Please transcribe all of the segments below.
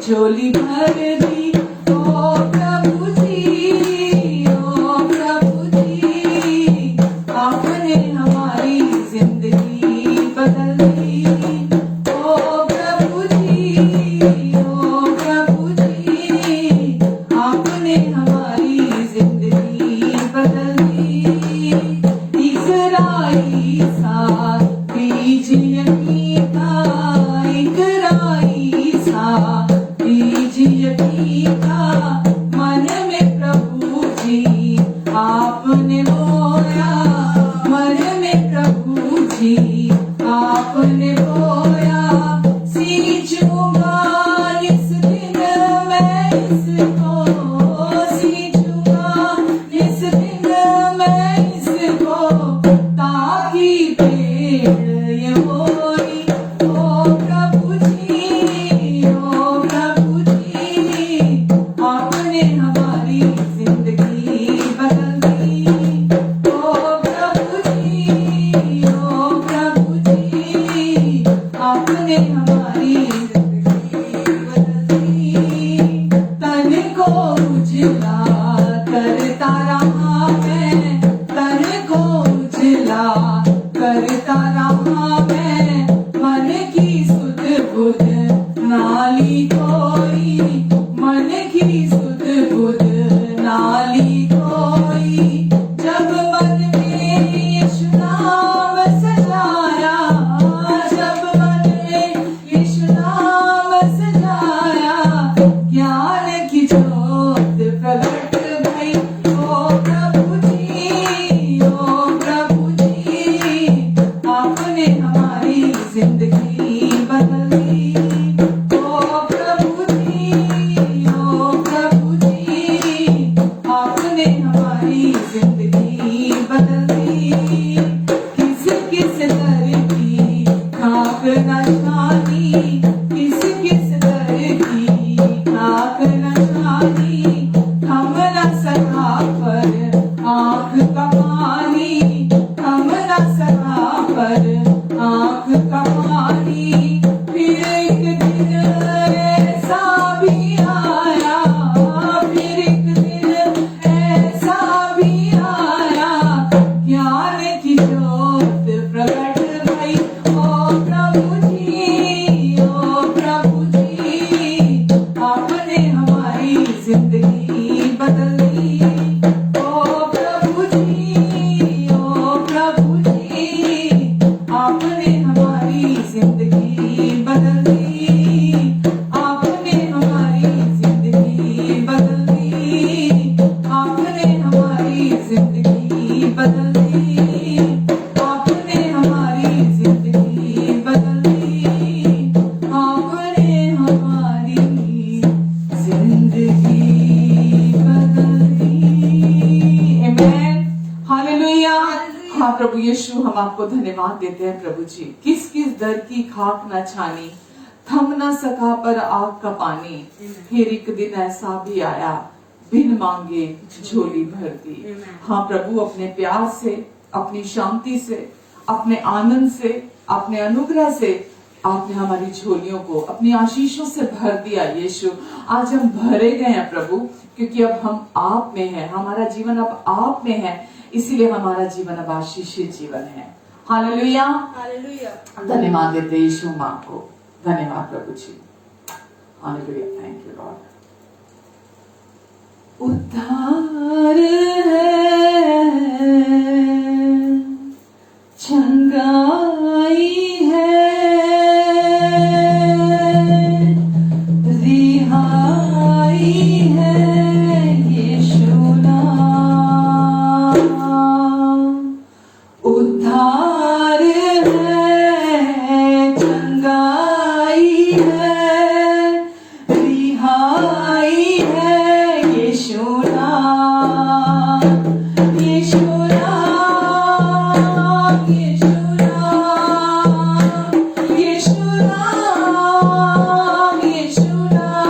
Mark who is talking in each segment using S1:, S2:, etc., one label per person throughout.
S1: झोली भर दी ओ प्रभु जी, ओ प्रभु जी, आपने हमारी जिंदगी बदल दी। ओ प्रभु जी, ओ प्रभु जी, आपने हमारी जिंदगी बदल दी। इकराई सा बीज यकीन का, इकराई सा बीज यकीन का, मन में प्रभु जी आपने बोया, मन में प्रभु जी आपने बोया। सींचूंगा इस दिन मैं इसको, सींचूंगा इस दिन मैं इसको, ताकि पेड़ ये होई। ओ प्रभु जी, ओ प्रभु जी, आपने हमारी जिंदगी बदल दी। ओ प्रभु जी, ओ प्रभु जी, आपने हमारी जिंदगी बदल दी। तन को उजला करता रहा मैं, तन को उजला करता रहा मैं, मन की सुध बुध नाली कोई, मन की सुध बुध नाली कोई। जब मन में यीशु नाम सजाया, जब मन में यीशु नाम सजाया, ज्ञान की ज्योत प्रगट भई। ओ प्रभु जी, ओ प्रभु जी, आपने हमारी जिंदगी बदल दी। ओ प्रभु जी, ओ प्रभु जी, आपने हमारी जिंदगी बदल दी। किस किस दर की खाक न छानी, किस किस दर की खाक न छानी, थम न सका पर आंख का पानी, थम न सका पर आंख का पानी। फिर एक दिन ऐसा भी आया, फिर एक दिन ऐसा भी आया, ज्ञान की ज्योत प्रकट भई। ओ प्रभु जी, ओ प्रभु जी, आपने हमारी जिंदगी बदल दी। ओ प्रभु जी, ओ प्रभु जी, आपने हमारी जिंदगी बदल दी। आपने हमारी जिंदगी बदल दी। आपने हमारी जिंदगी बदल दी। आपने हमारी जिंदगी बदल दी। आपने हमारी जिंदगी बदल दी। आमीन, हालेलुया। हाँ प्रभु यीशु, हम आपको धन्यवाद देते हैं प्रभु जी। किस किस दर की खाक न छानी, थम न सका पर आग का पानी, फिर एक दिन ऐसा भी आया, बिन मांगे झोली भर दी। हाँ प्रभु, अपने प्यार से, अपनी शांति से, अपने आनंद से, अपने अनुग्रह से आपने हमारी झोलियों को अपनी आशीषों से भर दिया यीशु। आज हम भरे गए हैं प्रभु, क्योंकि अब हम आप में हैं, हमारा जीवन अब आप में है, इसीलिए हमारा जीवन अब आशीषित जीवन है। Hallelujah, hallelujah. धन्यवाद देते यीशु मां को। धन्यवाद प्रभु जी। Hallelujah, thank you lord. उद्धार है उद्धार है, चंगाई है, रिहाई है, यीशु नाम, यीशु नाम, यीशु नाम, यीशु नाम, यीशु नाम,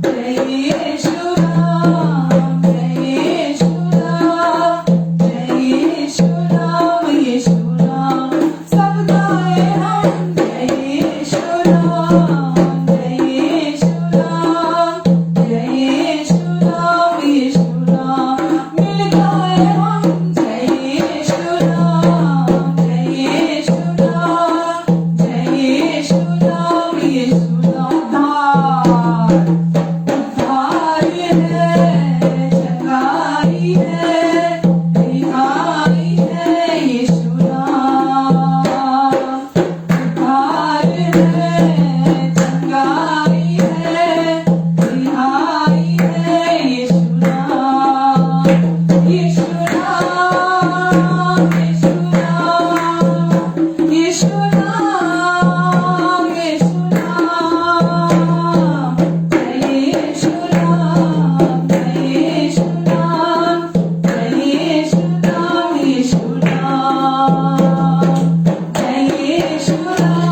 S1: जय यीशु नाम, जय यीशु नाम, जय यीशु नाम, यीशु नाम, सब गाए हम जय यीशु नाम, जय यीशु नाम, जय यीशु नाम, यीशु नाम, मिल गाए हम जय यीशु नाम, जय यीशु नाम, जय यीशु नाम, यीशु नाम, उद्धार है, चंगाई है, रिहाई है, यीशु नाम, उद्धार है, चंगाई है, रिहाई है, यीशु नाम, यीशु नाम, यीशु नाम, यीशु नाम, यीशु नाम, जय यीशु नाम, जय यीशु नाम, जय यीशु नाम, यीशु नाम, जय यीशु नाम,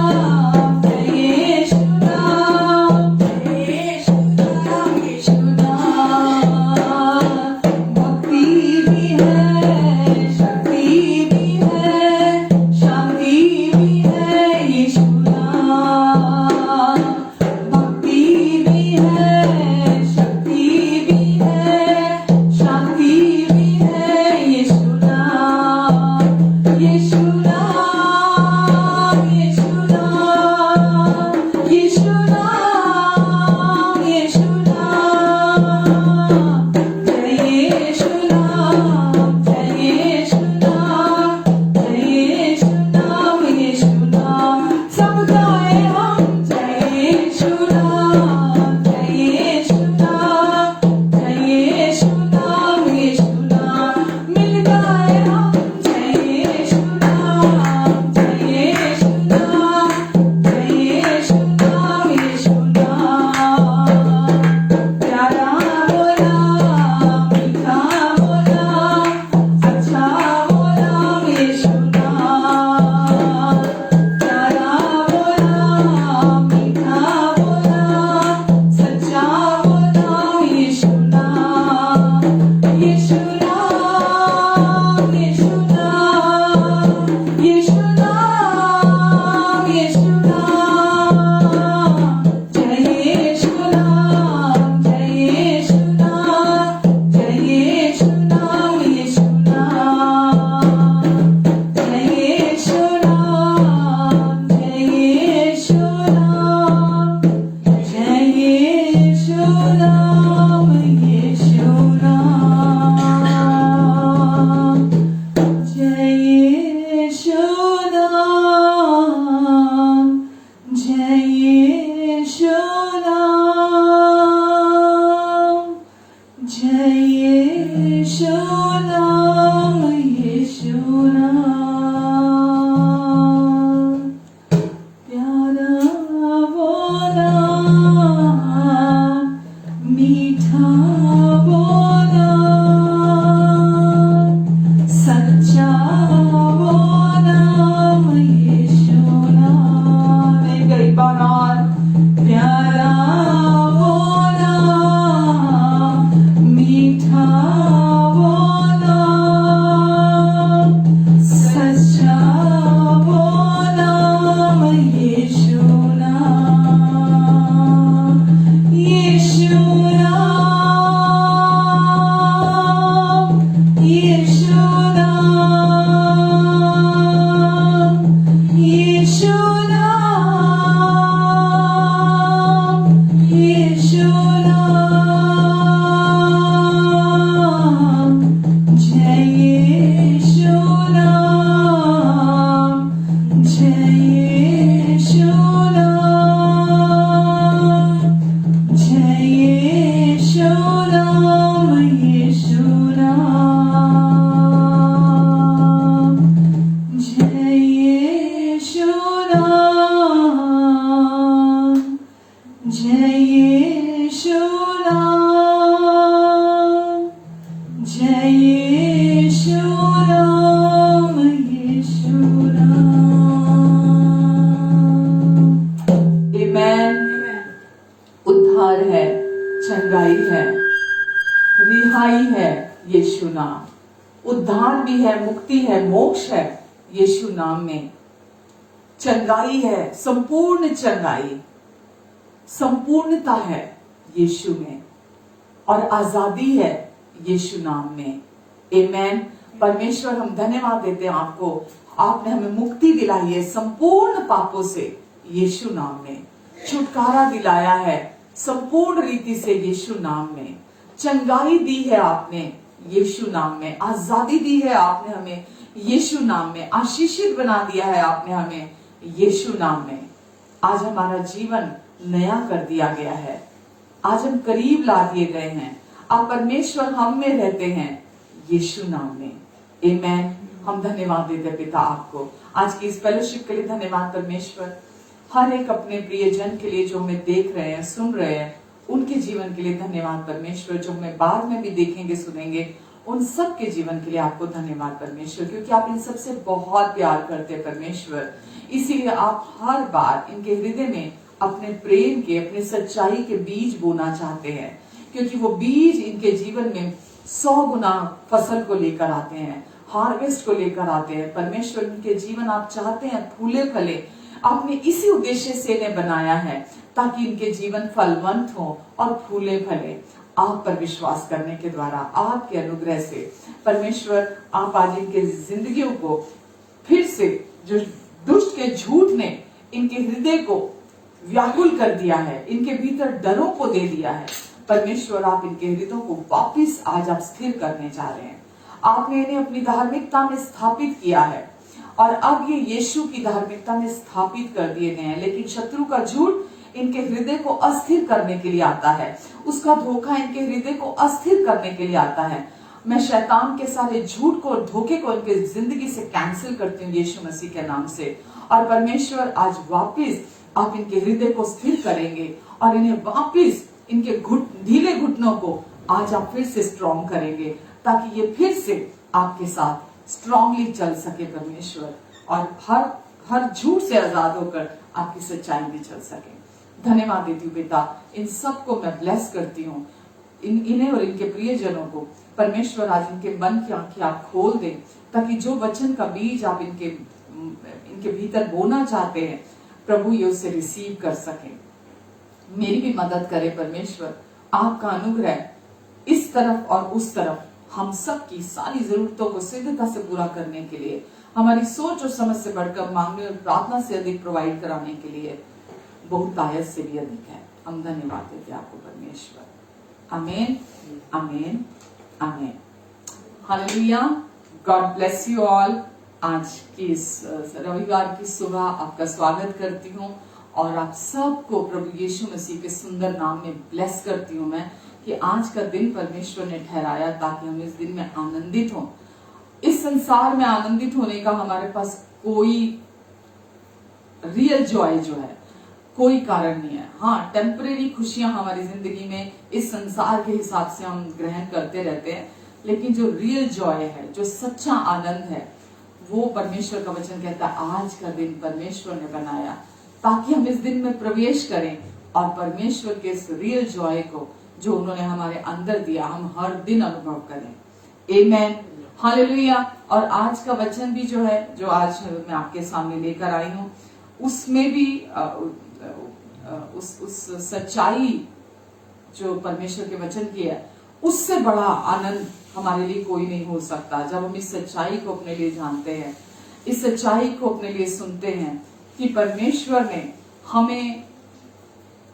S1: जय यीशु नाम, जय यीशु नाम, यीशु नाम, भक्ति भी है, शक्ति भी है, शांति भी है, यीशु नाम, भक्ति भी है, शक्ति भी है, शांति भी है, यीशु नाम, यीशु नाम, यीशु नाम, यीशु नाम, यीशु नाम, जय यीशु नाम, जय यीशु नाम, जय यीशु नाम, यीशु नाम, सब गाए हम जय यीशु नाम, जय यीशु नाम, जय यीशु नाम, यीशु नाम, मिल गाए हम जय यीशु नाम, जय यीशु नाम, जय यीशु नाम, यीशु नाम, प्यारा बोला, मीठा बोला, अच्छा बोला, यीशु नाम, प्यारा बोला, मीठा बोला, सच्चा बोला, यीशु नाम, यीशु नाम, यीशु नाम, यीशु नाम, यीशु नाम, जय यीशु नाम, जय यीशु नाम, जय यीशु नाम, यीशु नाम, जय यीशु नाम, जय यीशु नाम, जय यीशु नाम, यीशु नाम, जय यीशु नाम, जय यीशु नाम, जय यीशु नाम, यीशु नाम, प्यारा बोला, मीठा बोला, सच्चा बोला, यीशु नाम, एक बार और, प्यारा बोला, मीठा बोला, सच्चा बोला, यीशु नाम, यीशु नाम, यीशु नाम, मुक्ति है, मोक्ष है यीशु नाम में। चंगाई है, संपूर्ण चंगाई, संपूर्णता है यीशु में, और आजादी है यीशु नाम में। आमेन। परमेश्वर हम धन्यवाद देते हैं आपको, आपने हमें मुक्ति दिलाई है संपूर्ण पापों से यीशु नाम में, छुटकारा दिलाया है संपूर्ण रीति से यीशु नाम में, चंगाई दी है आपने यीशु नाम में, आजादी दी है आपने हमें यीशु नाम में, आशीषित बना दिया है आपने हमें यीशु नाम में। आज हमारा जीवन नया कर दिया गया है, आज हम करीब ला दिए गए हैं, अब परमेश्वर हम में रहते हैं यीशु नाम में। आमेन। हम धन्यवाद देते पिता आपको आज की इस फेलोशिप के लिए। धन्यवाद परमेश्वर, हर एक अपने प्रियजन के लिए जो हमें देख रहे हैं, सुन रहे हैं, उनके जीवन के लिए धन्यवाद परमेश्वर, जो हमें बाद में भी देखेंगे सुनेंगे उन सब के जीवन के लिए आपको धन्यवाद परमेश्वर, क्योंकि आप इन सबसे बहुत प्यार करते हैं परमेश्वर। इसीलिए आप हर बार इनके हृदय में अपने प्रेम के, अपने सच्चाई के बीज बोना चाहते हैं, क्योंकि वो बीज इनके जीवन में 100 गुना फसल को लेकर आते हैं, हार्वेस्ट को लेकर आते हैं। परमेश्वर इनके जीवन आप चाहते हैं फूले फले, आपने इसी उद्देश्य से इन्हें बनाया है ताकि इनके जीवन फलवंत हो और फूले फले। आप पर विश्वास करने के द्वारा, आपके अनुग्रह से परमेश्वर आप आज इनके जिंदगियों को फिर से, जो दुष्ट के झूठ ने इनके हृदय को व्याकुल कर दिया है, इनके भीतर डरों को दे दिया है, परमेश्वर आप इनके हृदयों को वापिस आज आप स्थिर करने जा रहे हैं। आपने इन्हें अपनी धार्मिकता में स्थापित किया है और अब ये यीशु की धार्मिकता में स्थापित कर दिए गए हैं, लेकिन शत्रु का झूठ इनके हृदय को अस्थिर करने के लिए आता है, उसका धोखा इनके हृदय को अस्थिर करने के लिए आता है। मैं शैतान के सारे झूठ को, धोखे को इनके जिंदगी से कैंसिल करती हूँ यीशु मसीह के नाम से। और परमेश्वर आज वापिस आप इनके हृदय को स्थिर करेंगे और इन्हें वापिस इनके ढीले घुटनों को आज आप फिर से स्ट्रॉन्ग करेंगे, ताकि ये फिर से आपके साथ स्ट्रांगली चल सके परमेश्वर, और हर झूठ से आजाद होकर आपकी सच्चाई में चल सके। धन्यवाद देती हूँ पिता, इन सबको मैं ब्लेस करती हूँ, इन्हें और इनके प्रियजनों को परमेश्वर आज इनके मन की आंखें आप खोल दें, ताकि जो वचन का बीज आप इनके भीतर बोना चाहते हैं प्रभु ये उसे रिसीव कर सके। मेरी भी मदद करे परमेश्वर, आपका अनुग्रह इस तरफ और उस तरफ हम सब की सारी जरूरतों को सिद्धता से पूरा करने के लिए, हमारी सोच और समझ से बढ़कर मांगने और प्रार्थना से अधिक प्रोवाइड कराने के लिए बहुत आयत से भी अधिक है। हम धन्यवाद देते हैं आपको परमेश्वर। आमीन, amen, amen. Hallelujah. God bless you all. आज की इस रविवार की सुबह आपका स्वागत करती हूँ और आप सबको प्रभु यीशु मसीह के सुंदर नाम में ब्लेस करती हूँ मैं, कि आज का दिन परमेश्वर ने ठहराया ताकि हम इस दिन में आनंदित हों। इस संसार में आनंदित होने का हमारे पास कोई रियल जॉय जो है कोई कारण नहीं है। हाँ, टेम्परेरी खुशियां हमारी जिंदगी में इस संसार के हिसाब से हम ग्रहण करते रहते हैं, लेकिन जो रियल जॉय है, जो सच्चा आनंद है, वो परमेश्वर का वचन कहता है आज का दिन परमेश्वर ने बनाया ताकि हम इस दिन में प्रवेश करें और परमेश्वर के इस रियल जॉय को जो उन्होंने हमारे अंदर दिया हम हर दिन अनुभव करें। आमेन, हालेलुया। और आज का वचन भी जो है, जो आज मैं आपके सामने लेकर आई हूँ, उसमें भी उस सच्चाई जो परमेश्वर के वचन की है, उससे बड़ा आनंद हमारे लिए कोई नहीं हो सकता जब हम इस सच्चाई को अपने लिए जानते हैं, इस सच्चाई को अपने लिए सुनते हैं कि परमेश्वर ने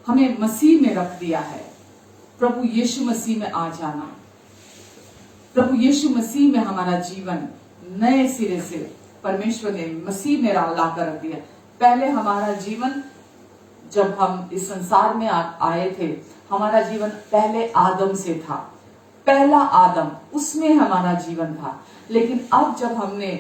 S1: हमें मसीह में रख दिया है। प्रभु यीशु मसीह में आ जाना, प्रभु यीशु मसीह में हमारा जीवन नए सिरे से परमेश्वर ने मसीह में लाकर रख दिया। पहले हमारा जीवन जब हम इस संसार में आए थे, हमारा जीवन पहले आदम से था, पहला आदम, उसमें हमारा जीवन था। लेकिन अब जब हमने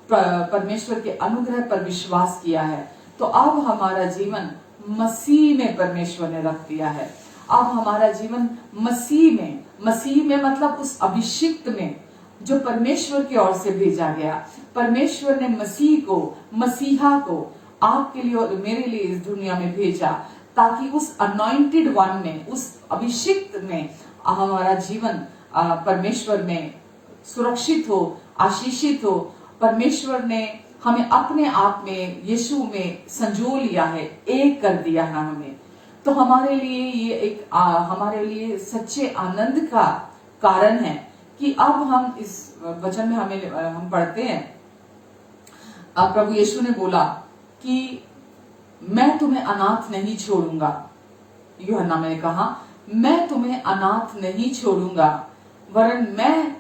S1: परमेश्वर के अनुग्रह पर विश्वास किया है, तो अब हमारा जीवन मसीह में परमेश्वर ने रख दिया है। अब हमारा जीवन मसीह में मतलब उस अभिषिक्त में जो परमेश्वर की ओर से भेजा गया। परमेश्वर ने मसीह को, मसीहा को आपके लिए और मेरे लिए इस दुनिया में भेजा ताकि उस अनॉइंटेड वन में, उस अभिषिक्त में हमारा जीवन परमेश्वर में सुरक्षित हो, आशीषित हो परमेश्वर ने हमें अपने आप में यीशु में संजो लिया है, एक कर दिया है हमें। तो हमारे लिए ये हमारे लिए सच्चे आनंद का कारण है कि अब हम इस वचन में हम पढ़ते हैं, प्रभु यीशु ने बोला कि मैं तुम्हें अनाथ नहीं छोड़ूंगा। यूहन्ना में कहा, मैं तुम्हें अनाथ नहीं छोड़ूंगा, वरन मैं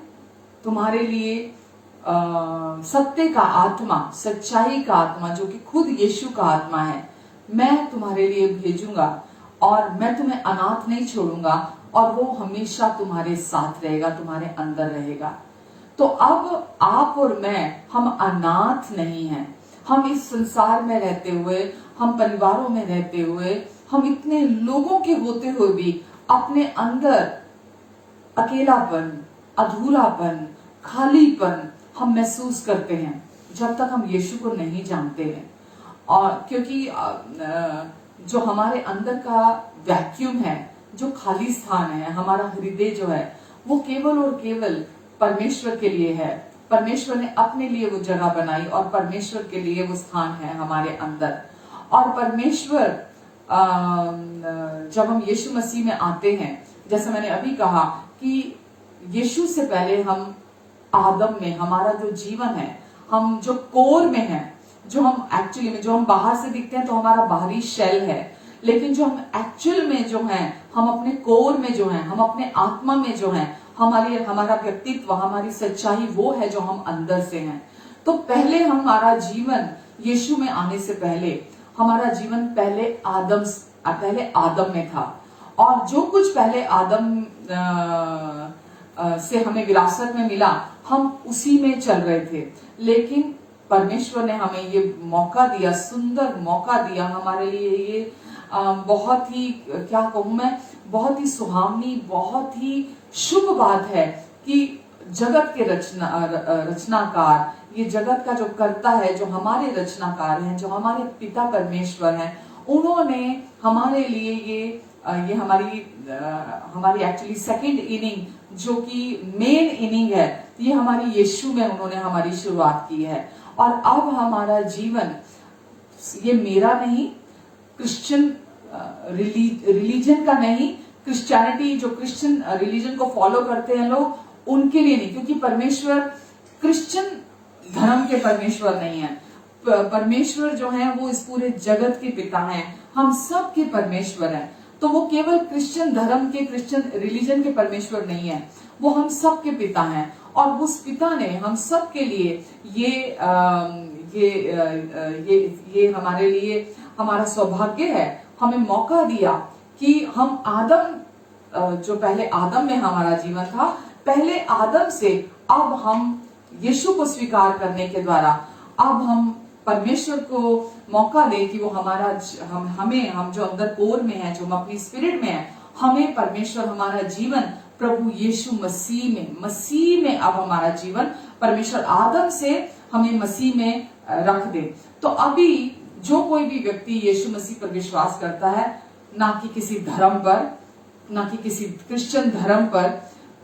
S1: तुम्हारे लिए सत्य का आत्मा, सच्चाई का आत्मा, जो कि खुद यीशु का आत्मा है, मैं तुम्हारे लिए भेजूंगा और मैं तुम्हें अनाथ नहीं छोड़ूंगा और वो हमेशा तुम्हारे साथ रहेगा, तुम्हारे अंदर रहेगा। तो अब आप और मैं, हम अनाथ नहीं हैं। हम इस संसार में रहते हुए, हम परिवारों में रहते हुए, हम इतने लोगों के होते हुए भी अपने अंदर अकेलापन, अधूरापन, खालीपन हम महसूस करते हैं जब तक हम यीशु को नहीं जानते हैं। और क्योंकि जो हमारे अंदर का वैक्यूम है, जो खाली स्थान है, हमारा हृदय जो है, वो केवल और केवल परमेश्वर के लिए है। परमेश्वर ने अपने लिए वो जगह बनाई और परमेश्वर के लिए वो स्थान है हमारे अंदर। और परमेश्वर जब हम यीशु मसीह में आते हैं, जैसे मैंने अभी कहा कि यीशु से पहले हम आदम में, हमारा जो जीवन है, हम जो कोर में है, जो हम एक्चुअली में, जो हम बाहर से दिखते हैं तो हमारा बाहरी शेल है, लेकिन जो हम एक्चुअल में जो हैं, हम अपने कोर में जो हैं, हम अपने आत्मा में जो हैं, हमारा व्यक्तित्व, हमारी सच्चाई वो है जो हम अंदर से हैं। तो पहले हमारा जीवन यीशु में आने से पहले हमारा जीवन पहले आदम में था, और जो कुछ पहले आदम से हमें विरासत में मिला, हम उसी में चल रहे थे। लेकिन परमेश्वर ने हमें ये मौका दिया, सुंदर मौका दिया हमारे लिए। ये बहुत ही, क्या कहूं मैं, बहुत ही सुहावनी, बहुत ही शुभ बात है कि जगत के रचनाकार, ये जगत का जो कर्ता है, जो हमारे रचनाकार हैं, जो हमारे पिता परमेश्वर हैं, उन्होंने हमारे लिए ये हमारी एक्चुअली सेकंड इनिंग, जो कि मेन इनिंग है, ये हमारी यीशु में उन्होंने हमारी शुरुआत की है। और अब हमारा जीवन, ये मेरा नहीं, क्रिश्चियन रिलीजन का नहीं, क्रिश्चियनिटी, जो क्रिश्चियन रिलीजन को फॉलो करते हैं लोग, उनके लिए नहीं, क्योंकि परमेश्वर क्रिश्चियन धर्म के परमेश्वर नहीं है। परमेश्वर जो है वो इस पूरे जगत के पिता हैं, हम सब के परमेश्वर हैं। तो वो केवल क्रिश्चियन धर्म के, क्रिश्चियन रिलीजन के परमेश्वर नहीं है, वो हम सब के पिता हैं। और उस पिता ने हम सब के लिए ये हमारे लिए हमारा सौभाग्य है, हमें मौका दिया कि हम आदम, जो पहले आदम में हमारा जीवन था, पहले आदम से अब हम यीशु को स्वीकार करने के द्वारा अब हम परमेश्वर को मौका दे कि वो हम जो अंदर कोर में है, जो हम अपनी स्पिरिट में है, हमें परमेश्वर हमारा जीवन प्रभु यीशु मसीह में अब हमारा जीवन परमेश्वर आदम से हमें मसीह में रख दे। तो अभी जो कोई भी व्यक्ति यीशु मसीह पर विश्वास करता है, ना कि किसी धर्म पर, ना कि किसी क्रिश्चियन धर्म पर,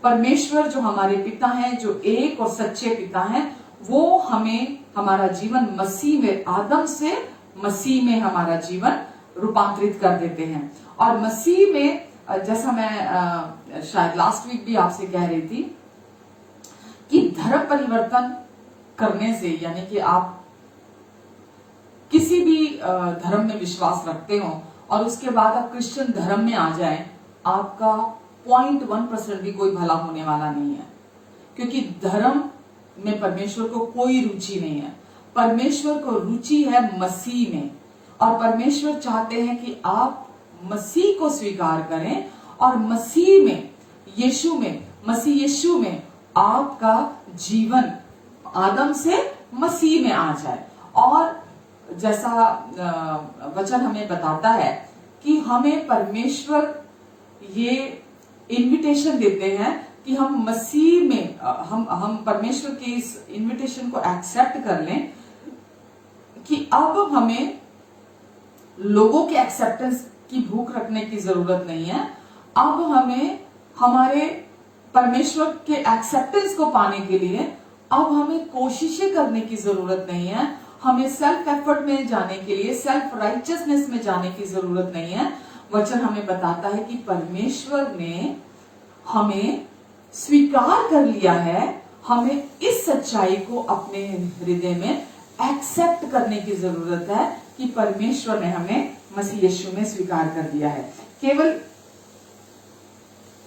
S1: परमेश्वर जो हमारे पिता हैं, जो एक और सच्चे पिता हैं, वो हमें हमारा जीवन मसीह में, आदम से मसीह में हमारा जीवन रूपांतरित कर देते हैं। और मसीह में, जैसा मैं शायद लास्ट वीक भी आपसे कह रही थी कि धर्म परिवर्तन करने से, यानी कि आप किसी भी धर्म में विश्वास रखते हो और उसके बाद आप क्रिश्चियन धर्म में आ जाएं, आपका 0.1% भी कोई भला होने वाला नहीं है, क्योंकि धर्म में परमेश्वर को कोई रुचि नहीं है। परमेश्वर को रुचि है मसीह में, और परमेश्वर चाहते हैं कि आप मसीह को स्वीकार करें और मसीह में, मसीह यीशु में आपका जीवन आदम से मसीह में आ जाए। और जैसा वचन हमें बताता है कि हमें परमेश्वर ये इनविटेशन देते हैं कि हम मसीह में, हम परमेश्वर के इस इनविटेशन को एक्सेप्ट कर लें कि अब हमें लोगों के एक्सेप्टेंस की भूख रखने की जरूरत नहीं है। अब हमें हमारे परमेश्वर के एक्सेप्टेंस को पाने के लिए अब हमें कोशिशें करने की जरूरत नहीं है, हमें सेल्फ एफर्ट में जाने के लिए, सेल्फ राइचियसनेस में जाने की जरूरत नहीं है। वचन हमें बताता है कि परमेश्वर ने हमें स्वीकार कर लिया है, हमें इस सच्चाई को अपने हृदय में एक्सेप्ट करने की जरूरत है कि परमेश्वर ने हमें मसीह यीशु में स्वीकार कर दिया है। केवल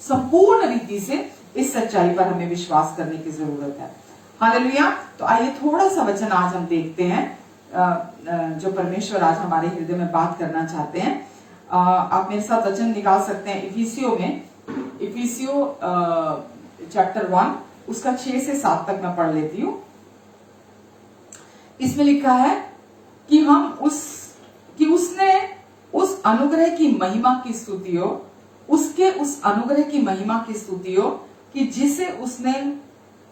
S1: संपूर्ण रीति से इस सच्चाई पर हमें विश्वास करने की जरूरत है। हालेलुया। तो आइए थोड़ा सा वचन आज हम देखते हैं जो परमेश्वर आज हमारे हृदय में बात करना चाहते हैं। आप मेरे साथ वचन निकाल सकते हैं इफिसियों में, इफिसियों चैप्टर 1 उसका 6 से 7 तक मैं पढ़ लेती हूँ। इसमें लिखा है कि उसने उस अनुग्रह की महिमा की स्तुति हो, उसके उस अनुग्रह की महिमा की स्तुति हो कि जिसे उसने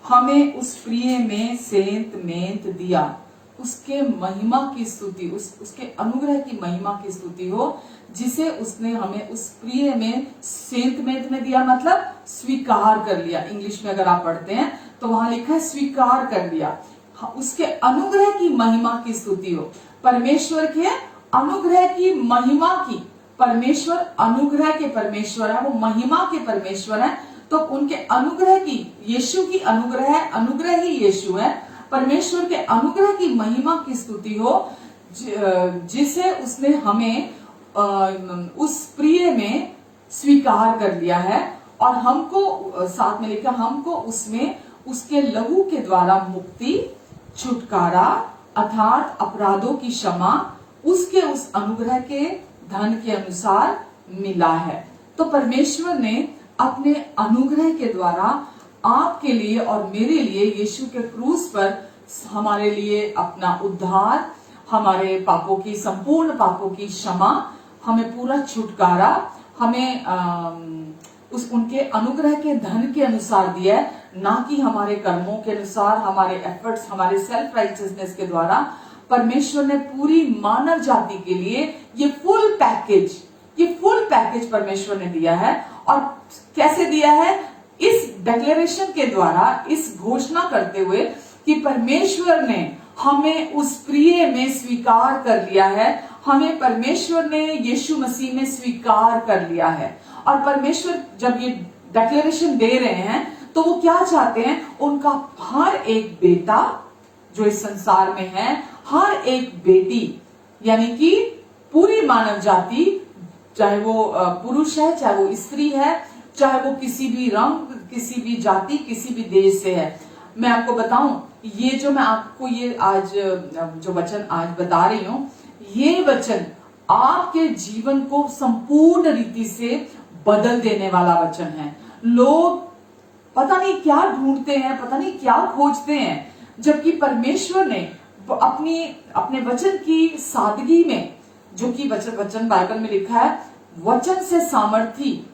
S1: हमें उस प्रिय में सेंत मेंत दिया। उसके महिमा की स्तुति, उसके अनुग्रह की महिमा की स्तुति हो जिसे उसने हमें उस प्रिय में सेंत मेंत में दिया, मतलब स्वीकार कर लिया। इंग्लिश में अगर आप पढ़ते हैं तो वहां लिखा है स्वीकार कर लिया। उसके अनुग्रह की महिमा की स्तुति हो। परमेश्वर के अनुग्रह की महिमा की, परमेश्वर अनुग्रह के परमेश्वर है, वो महिमा के परमेश्वर है। तो उनके अनुग्रह की, यीशु की अनुग्रह है, अनुग्रह ही यीशु है। परमेश्वर के अनुग्रह की महिमा की स्तुति हो जिसे उसने हमें उस प्रिय में स्वीकार कर लिया है और हमको, साथ में लिखा, हमको उसमें उसके लहू के द्वारा मुक्ति, छुटकारा अर्थात अपराधों की क्षमा उसके उस अनुग्रह के धन के अनुसार मिला है। तो परमेश्वर ने अपने अनुग्रह के द्वारा आपके लिए और मेरे लिए यीशु के क्रूस पर हमारे लिए अपना उद्धार, हमारे पापों की, संपूर्ण पापों की क्षमा, हमें पूरा छुटकारा, हमें उस उनके अनुग्रह के धन के अनुसार दिया है, ना कि हमारे कर्मों के अनुसार, हमारे एफर्ट्स, हमारे सेल्फ राइचियसनेस के द्वारा। परमेश्वर ने पूरी मानव जाति के लिए ये फुल पैकेज परमेश्वर ने दिया है। और कैसे दिया है? इस डिक्लेरेशन के द्वारा, इस घोषणा करते हुए कि परमेश्वर ने हमें उस प्रिय में स्वीकार कर लिया है, हमें परमेश्वर ने यीशु मसीह में स्वीकार कर लिया है। और परमेश्वर जब ये डिक्लेरेशन दे रहे हैं तो वो क्या चाहते हैं? उनका हर एक बेटा जो इस संसार में है, हर एक बेटी, यानी कि पूरी मानव जाति, चाहे वो पुरुष है, चाहे वो स्त्री है, चाहे वो किसी भी रंग, किसी भी जाति, किसी भी देश से है। मैं आपको बताऊं, ये जो मैं आपको ये आज जो वचन आज बता रही हूं, ये वचन आपके जीवन को संपूर्ण रीति से बदल देने वाला वचन है। लोग पता नहीं क्या ढूंढते हैं, पता नहीं क्या खोजते हैं, जबकि परमेश्वर ने अपने वचन की सादगी में, जो कि वचन बाइबल में लिखा है, वचन से सामर्थी,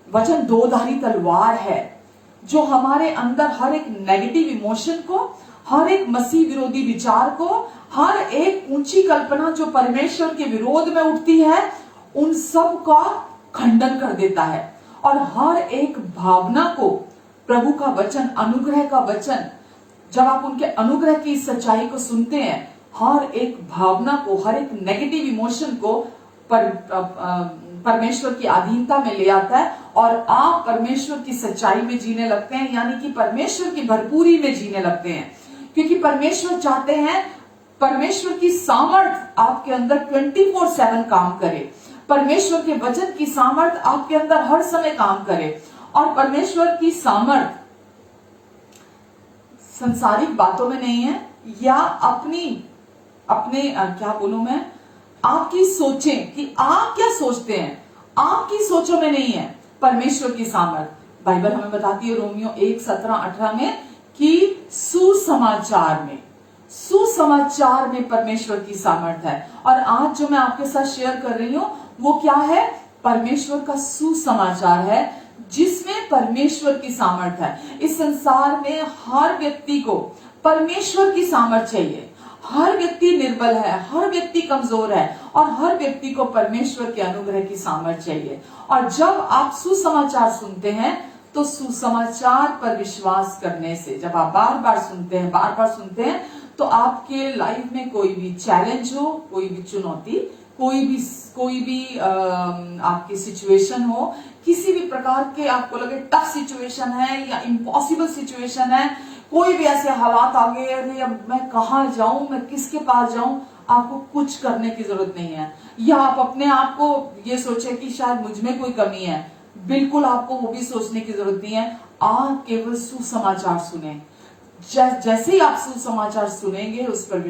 S1: वचन दोधारी तलवार है जो हमारे अंदर हर एक नेगेटिव इमोशन को, हर एक मसीह विरोधी विचार को, हर एक ऊंची कल्पना जो परमेश्वर के विरोध में उठती है, उन सब का खंडन कर देता है। और हर एक भावना को प्रभु का वचन, अनुग्रह का वचन, जब आप उनके अनुग्रह की सच्चाई को सुनते हैं, हर एक भावना को, हर एक नेगेटिव इमोशन को परमेश्वर की अधीनता में ले आता है और आप परमेश्वर की सच्चाई में जीने लगते हैं, यानी कि परमेश्वर की भरपूरी में जीने लगते हैं। क्योंकि परमेश्वर चाहते हैं परमेश्वर की सामर्थ आपके अंदर 24/7 काम करे, परमेश्वर के वचन की सामर्थ आपके अंदर हर समय काम करे। और परमेश्वर की सामर्थ संसारिक बातों में नहीं है, या अपने क्या बोलूं मैं, आपकी सोचें कि आप क्या सोचते हैं, आपकी सोचों में नहीं है परमेश्वर की सामर्थ। बाइबल हमें बताती है रोमियो 1:17-18 में कि सुसमाचार में परमेश्वर की सामर्थ है। और आज जो मैं आपके साथ शेयर कर रही हूं वो क्या है? परमेश्वर का सुसमाचार है जिसमें परमेश्वर की सामर्थ है। इस संसार में हर व्यक्ति को परमेश्वर की सामर्थ चाहिए। हर व्यक्ति निर्बल है, हर व्यक्ति कमजोर है और हर व्यक्ति को परमेश्वर के अनुग्रह की सामर्थ चाहिए। और जब आप सुसमाचार सुनते हैं तो सुसमाचार पर विश्वास करने से जब आप बार बार सुनते हैं तो आपके लाइफ में कोई भी चैलेंज हो, कोई भी चुनौती, कोई भी आपकी सिचुएशन हो, किसी भी प्रकार के आपको लगे टफ सिचुएशन है या इम्पॉसिबल सिचुएशन है, कोई भी ऐसे हालात आ गए, अरे अब मैं कहाँ जाऊं, मैं किसके पास जाऊं, आपको कुछ करने की जरूरत नहीं है। या आप अपने आप को ये सोचे कि शायद मुझ में कोई कमी है, बिल्कुल आपको वो भी सोचने की जरूरत नहीं है। आप केवल सुसमाचार सुने। जैसे ही आप सुसमाचार सुनेंगे, उस पर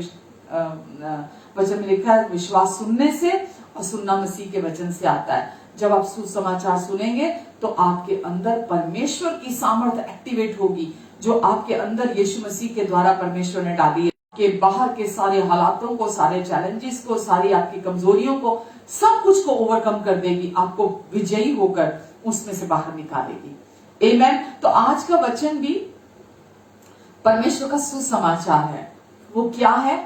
S1: वचन में लिखा है विश्वास सुनने से और सुनना मसीह के वचन से आता है। जब आप सुसमाचार सुनेंगे तो आपके अंदर परमेश्वर की सामर्थ्य एक्टिवेट होगी, जो आपके अंदर यीशु मसीह के द्वारा परमेश्वर ने डाली है। के बाहर के सारे हालातों को, सारे चैलेंजेस को, सारी आपकी कमजोरियों को, सब कुछ को ओवरकम कर देगी, आपको विजयी होकर उसमें से बाहर निकालेगी। आमेन। तो आज का वचन भी परमेश्वर का सुसमाचार है। वो क्या है?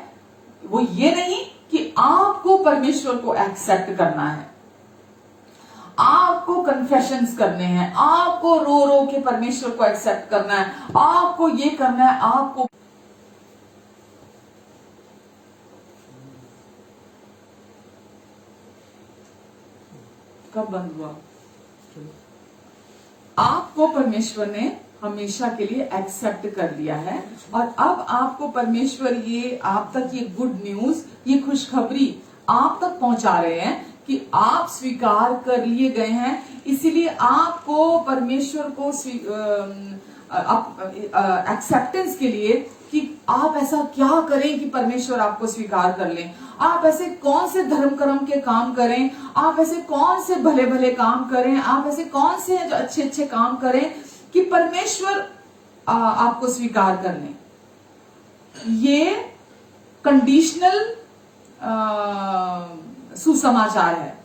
S1: वो ये नहीं कि आपको परमेश्वर को एक्सेप्ट करना है, आपको कन्फेशंस करने हैं, आपको रो रो के परमेश्वर को एक्सेप्ट करना है, आपको ये करना है, आपको कब बंद हुआ? आपको परमेश्वर ने हमेशा के लिए एक्सेप्ट कर लिया है और अब आपको परमेश्वर ये आप तक ये गुड न्यूज, ये खुशखबरी आप तक पहुंचा रहे हैं कि आप स्वीकार कर लिए गए हैं। इसीलिए आपको परमेश्वर को एक्सेप्टेंस के लिए कि आप ऐसा क्या करें कि परमेश्वर आपको स्वीकार कर ले, आप ऐसे कौन से धर्म कर्म के काम करें, आप ऐसे कौन से भले भले काम करें, आप ऐसे कौन से जो अच्छे अच्छे काम करें कि परमेश्वर आपको स्वीकार कर ले। ये कंडीशनल सुसमाचार है,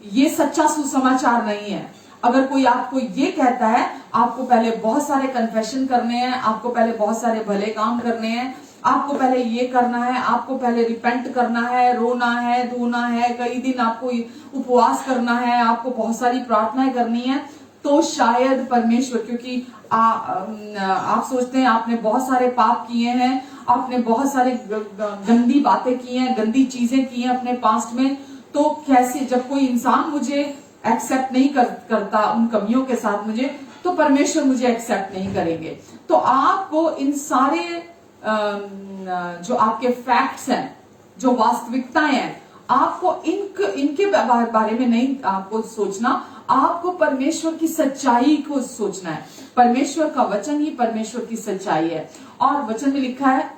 S1: ये सच्चा सुसमाचार नहीं है। अगर कोई आपको ये कहता है आपको पहले बहुत सारे कन्फेशन करने हैं, आपको पहले बहुत सारे भले काम करने हैं, आपको पहले ये करना है, आपको पहले रिपेंट करना है, रोना है, धोना है, कई दिन आपको उपवास करना है, आपको बहुत सारी प्रार्थनाएं करनी है, तो शायद परमेश्वर, क्योंकि आप सोचते हैं आपने बहुत सारे पाप किए हैं, आपने बहुत सारे गंदी बातें की हैं, गंदी चीजें की हैं अपने पास्ट में, तो कैसे जब कोई इंसान मुझे एक्सेप्ट नहीं करता उन कमियों के साथ मुझे, तो परमेश्वर मुझे एक्सेप्ट नहीं करेंगे। तो आपको इन सारे जो आपके फैक्ट्स हैं, जो वास्तविकताएं हैं, आपको इनके बारे में नहीं आपको सोचना, आपको परमेश्वर की सच्चाई को सोचना है। परमेश्वर का वचन ही परमेश्वर की सच्चाई है। और वचन में लिखा है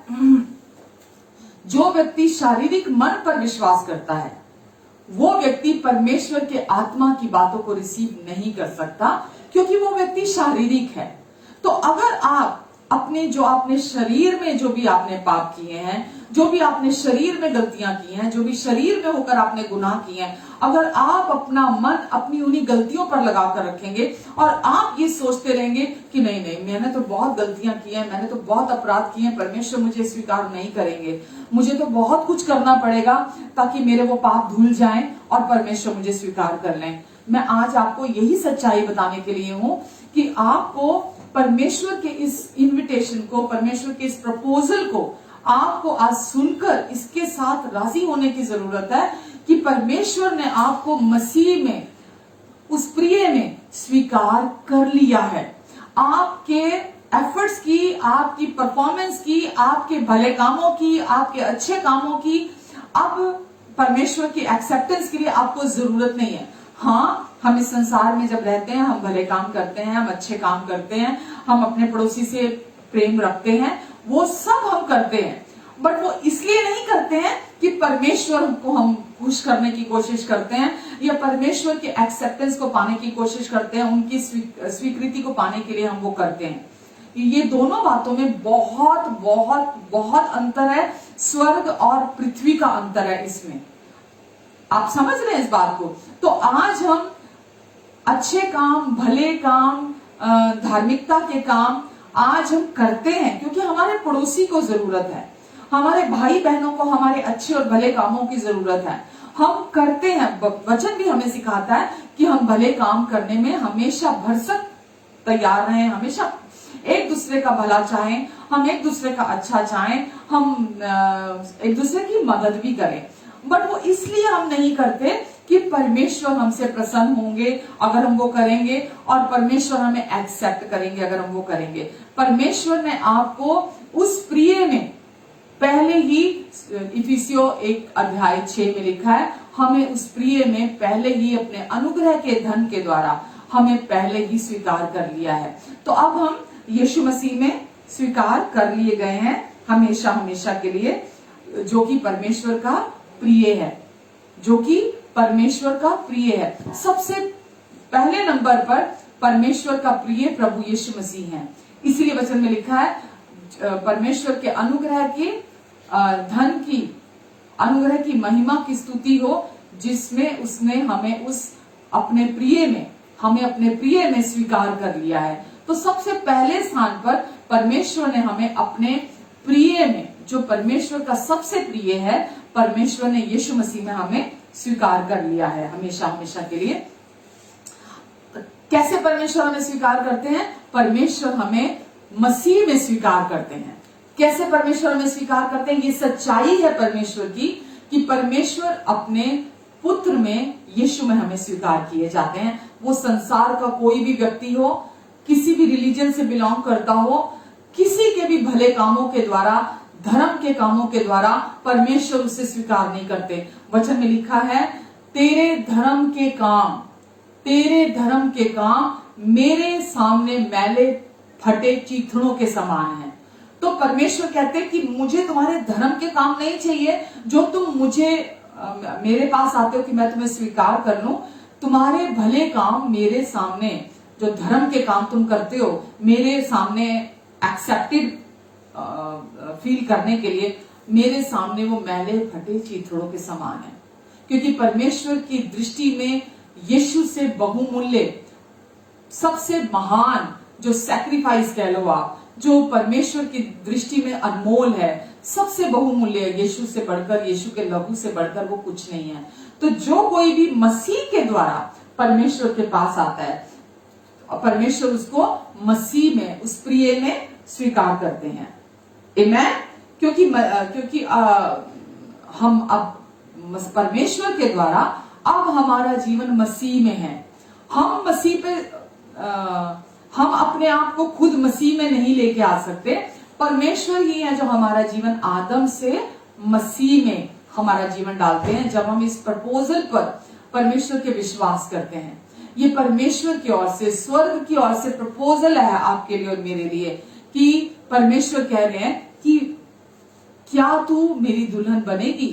S1: जो व्यक्ति शारीरिक मन पर विश्वास करता है वो व्यक्ति परमेश्वर के आत्मा की बातों को रिसीव नहीं कर सकता, क्योंकि वो व्यक्ति शारीरिक है। तो अगर आप आपने शरीर में जो भी आपने पाप किए हैं, जो भी आपने शरीर में गलतियां की हैं, जो भी शरीर में होकर आपने गुनाह किए हैं, अगर आप अपना मन अपनी उन्हीं गलतियों पर लगाकर रखेंगे और आप ये सोचते रहेंगे कि नहीं नहीं मैंने तो बहुत गलतियां की हैं, मैंने तो बहुत अपराध किए हैं, परमेश्वर मुझे स्वीकार नहीं करेंगे, मुझे तो बहुत कुछ करना पड़ेगा ताकि मेरे वो पाप धुल जाएं और परमेश्वर मुझे स्वीकार कर लें। मैं आज आपको यही सच्चाई बताने के लिए हूं कि आपको परमेश्वर के इस इन्विटेशन को, परमेश्वर के इस प्रपोजल को आपको आज सुनकर इसके साथ राजी होने की जरूरत है कि परमेश्वर ने आपको मसीह में, उस प्रिय में स्वीकार कर लिया है। आपके एफर्ट्स की, आपकी परफॉर्मेंस की, आपके भले कामों की, आपके अच्छे कामों की अब परमेश्वर की एक्सेप्टेंस के लिए आपको जरूरत नहीं है। हाँ, हम इस संसार में जब रहते हैं हम भले काम करते हैं, हम अच्छे काम करते हैं, हम अपने पड़ोसी से प्रेम रखते हैं, वो सब हम करते हैं, बट वो इसलिए नहीं करते हैं कि परमेश्वर को हम खुश करने की कोशिश करते हैं या परमेश्वर के एक्सेप्टेंस को पाने की कोशिश करते हैं, उनकी स्वीकृति को पाने के लिए हम वो करते हैं। ये दोनों बातों में बहुत बहुत बहुत अंतर है, स्वर्ग और पृथ्वी का अंतर है इसमें। आप समझ रहे हैं इस बात को? तो आज हम अच्छे काम, भले काम, धार्मिकता के काम आज हम करते हैं क्योंकि हमारे पड़ोसी को जरूरत है, हमारे भाई बहनों को हमारे अच्छे और भले कामों की जरूरत है, हम करते हैं। वचन भी हमें सिखाता है कि हम भले काम करने में हमेशा भरसक तैयार रहें, हमेशा एक दूसरे का भला चाहें, हम एक दूसरे का अच्छा चाहें, हम एक दूसरे की मदद भी करें। बट वो इसलिए हम नहीं करते कि परमेश्वर हमसे प्रसन्न होंगे अगर हम वो करेंगे, और परमेश्वर हमें एक्सेप्ट करेंगे अगर हम वो करेंगे। परमेश्वर ने आपको उस प्रिय में पहले ही, इफिसियों 1:6 में लिखा है, हमें उस प्रिय में पहले ही अपने अनुग्रह के धन के द्वारा हमें पहले ही स्वीकार कर लिया है। तो अब हम यीशु मसीह में स्वीकार कर लिए गए हैं हमेशा हमेशा के लिए, जो कि परमेश्वर का प्रिय है, जो कि परमेश्वर का प्रिय है। सबसे पहले नंबर पर परमेश्वर का प्रिय प्रभु यीशु मसीह है। इसीलिए वचन में लिखा है परमेश्वर के अनुग्रह के धन की, अनुग्रह की महिमा की स्तुति हो, जिसमें उसने हमें उस अपने प्रिय में, हमें अपने प्रिय में स्वीकार कर लिया है। तो सबसे पहले स्थान पर परमेश्वर ने हमें अपने प्रिय में, जो परमेश्वर का सबसे प्रिय है, परमेश्वर ने यीशु मसीह में हमें स्वीकार कर लिया है हमेशा हमेशा के लिए। कैसे परमेश्वर हमें स्वीकार करते हैं? परमेश्वर हमें मसीह में स्वीकार करते हैं। कैसे परमेश्वर हमें स्वीकार करते हैं? ये सच्चाई है परमेश्वर की कि परमेश्वर अपने पुत्र में, यीशु में हमें स्वीकार किए जाते हैं। वो संसार का कोई भी व्यक्ति हो, किसी भी रिलीजन से बिलोंग करता हो, किसी के भी भले कामों के द्वारा, धर्म के कामों के द्वारा परमेश्वर उसे स्वीकार नहीं करते। वचन में लिखा है, तेरे धर्म के काम, तेरे धर्म के काम मेरे सामने मैले फटे चीथड़ों के समान है। तो परमेश्वर कहते हैं कि मुझे तुम्हारे धर्म के काम नहीं चाहिए, जो तुम मुझे मेरे पास आते हो कि मैं तुम्हें स्वीकार कर लूं। तुम्हारे भले काम मेरे सामने, जो धर्म के काम तुम करते हो, मेरे सामने एक्सेप्टेड फील करने के लिए मेरे सामने वो मैले फटे चीथड़ों के समान है। क्योंकि परमेश्वर की दृष्टि में यीशु से बहुमूल्य, सबसे महान जो सैक्रिफाइस कह लो आप, जो परमेश्वर की दृष्टि में अनमोल है, सबसे बहुमूल्य है, यीशु से बढ़कर, यीशु के लहू से बढ़कर वो कुछ नहीं है। तो जो कोई भी मसीह के द्वारा परमेश्वर के पास आता है, परमेश्वर उसको मसीह में, उस प्रिय में स्वीकार करते हैं। आमेन। क्योंकि हम अब परमेश्वर के द्वारा अब हमारा जीवन मसीह में है। हम मसीह पे हम अपने आप को खुद मसीह में नहीं लेके आ सकते। परमेश्वर ही है जो हमारा जीवन आदम से मसीह में हमारा जीवन डालते हैं। जब हम इस प्रपोजल पर परमेश्वर के विश्वास करते हैं, ये परमेश्वर की ओर से, स्वर्ग की ओर से प्रपोजल है आपके लिए और मेरे लिए, कि परमेश्वर कह रहे हैं कि क्या तू मेरी दुल्हन बनेगी?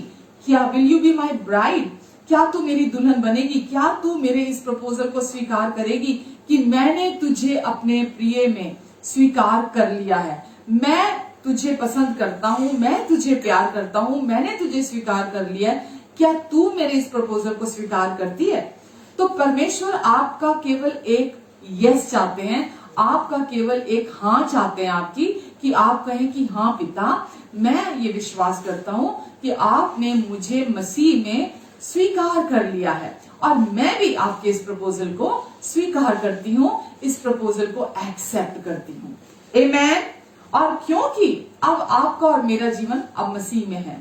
S1: क्या will you be my bride? क्या तू मेरी दुल्हन बनेगी? क्या तू मेरे इस प्रपोजल को स्वीकार करेगी कि मैंने तुझे अपने प्रिय में स्वीकार कर लिया है, मैं तुझे पसंद करता हूं, मैं तुझे प्यार करता हूं, मैंने तुझे स्वीकार कर लिया है। क्या तू मेरे इस प्रपोजल को स्वीकार करती है? तो परमेश्वर आपका केवल एक यस चाहते हैं, आपका केवल एक हाँ चाहते हैं आपकी, कि आप कहें कि हाँ पिता, मैं ये विश्वास करता हूं कि आपने मुझे मसीह में स्वीकार कर लिया है और मैं भी आपके इस प्रपोजल को स्वीकार करती हूँ, इस प्रपोजल को एक्सेप्ट करती हूँ। आमेन। और क्योंकि अब आपका और मेरा जीवन अब मसीह में है,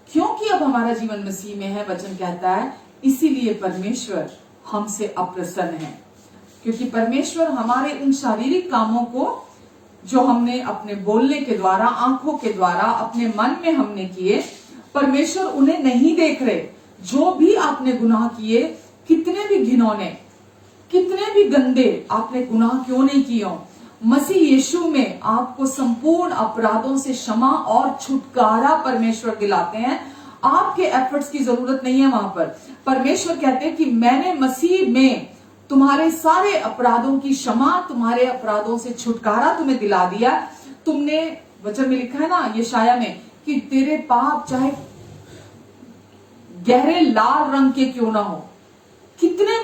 S1: क्योंकि अब हमारा जीवन मसीह में है, वचन कहता है, इसीलिए परमेश्वर हमसे अप्रसन्न है। क्योंकि परमेश्वर हमारे उन शारीरिक कामों को जो हमने अपने बोलने के द्वारा, आंखों के द्वारा, अपने मन में हमने किए, परमेश्वर उन्हें नहीं देख रहे। जो भी आपने गुनाह किए, कितने भी घिनौने, कितने भी गंदे आपने गुनाह क्यों नहीं किए हो, मसीह यीशु में आपको संपूर्ण अपराधों से क्षमा और छुटकारा परमेश्वर दिलाते हैं। आपके एफर्ट्स की जरूरत नहीं है वहां पर। परमेश्वर कहते हैं कि मैंने मसीह में तुम्हारे सारे अपराधों की क्षमा, तुम्हारे अपराधों से छुटकारा तुम्हें दिला दिया। तुमने, वचन में लिखा है ना यशाया में, कि तेरे पाप चाहे गहरे लाल रंग के क्यों ना हो, कितने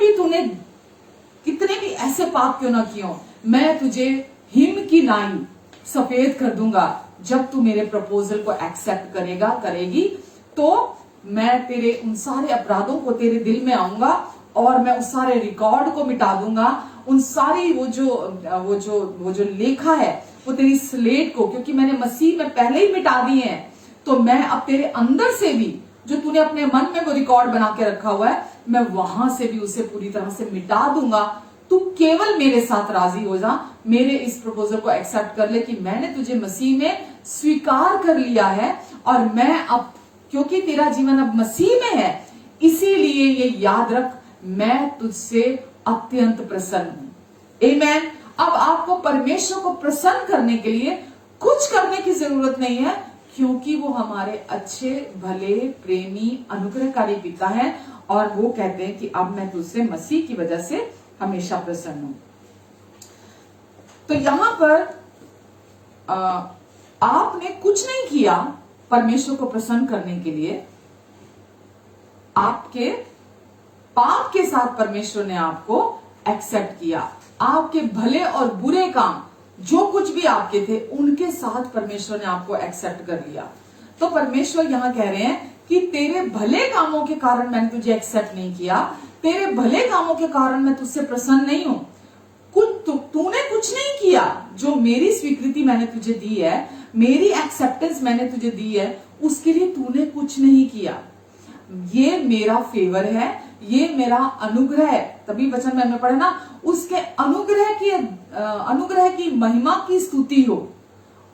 S1: भी ऐसे पाप क्यों ना किए हो, मैं तुझे हिम की नाई सफेद कर दूंगा। जब तू मेरे प्रपोजल को एक्सेप्ट करेगा, करेगी, तो मैं तेरे उन सारे अपराधों को, तेरे दिल में आऊंगा और मैं उस सारे रिकॉर्ड को मिटा दूंगा उन सारी वो जो लेखा है, वो तेरी स्लेट को, क्योंकि मैंने मसीह में पहले ही मिटा दिए हैं, तो मैं अब तेरे अंदर से भी जो तूने अपने मन में वो रिकॉर्ड बना के रखा हुआ है, मैं वहां से भी उसे पूरी तरह से मिटा दूंगा। तू केवल मेरे साथ राजी हो जा, मेरे इस प्रपोजल को एक्सेप्ट कर ले कि मैंने तुझे मसीह में स्वीकार कर लिया है, और मैं अब, क्योंकि तेरा जीवन अब मसीह में है, इसीलिए ये याद रख, मैं तुझसे अत्यंत प्रसन्न हूं। आमेन। अब आपको परमेश्वर को प्रसन्न करने के लिए कुछ करने की जरूरत नहीं है, क्योंकि वो हमारे अच्छे, भले, प्रेमी, अनुग्रहकारी पिता है, और वो कहते हैं कि अब मैं तुझसे मसीह की वजह से हमेशा प्रसन्न हूं। तो यहां पर आपने कुछ नहीं किया परमेश्वर को प्रसन्न करने के लिए। आपके पाप के साथ परमेश्वर ने आपको एक्सेप्ट किया। आपके भले और बुरे काम जो कुछ भी आपके थे, उनके साथ परमेश्वर ने आपको एक्सेप्ट कर लिया। तो परमेश्वर यहां कह रहे हैं कि तेरे भले कामों के कारण मैंने तुझे एक्सेप्ट नहीं किया, तेरे भले कामों के कारण मैं तुझसे प्रसन्न नहीं हूं। तूने कुछ नहीं किया, जो मेरी स्वीकृति मैंने तुझे दी है, मेरी एक्सेप्टेंस मैंने तुझे दी है, उसके लिए तूने कुछ नहीं किया। ये मेरा फेवर है, ये मेरा अनुग्रह है। तभी वचन में हमने पढ़ा ना, उसके अनुग्रह की महिमा की स्तुति हो,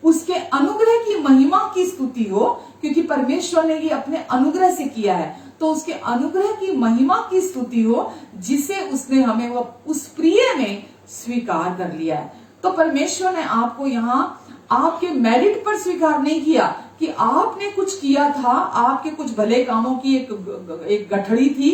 S1: उसके अनुग्रह की महिमा की स्तुति हो, क्योंकि परमेश्वर ने ये अपने अनुग्रह से किया है, तो उसके अनुग्रह की महिमा की स्तुति हो, जिसे उसने हमें वो उस प्रिय में स्वीकार कर लिया है। तो परमेश्वर ने आपको यहाँ आपके मेरिट पर स्वीकार नहीं किया कि आपने कुछ किया था, आपके कुछ भले कामों की एक गठड़ी थी,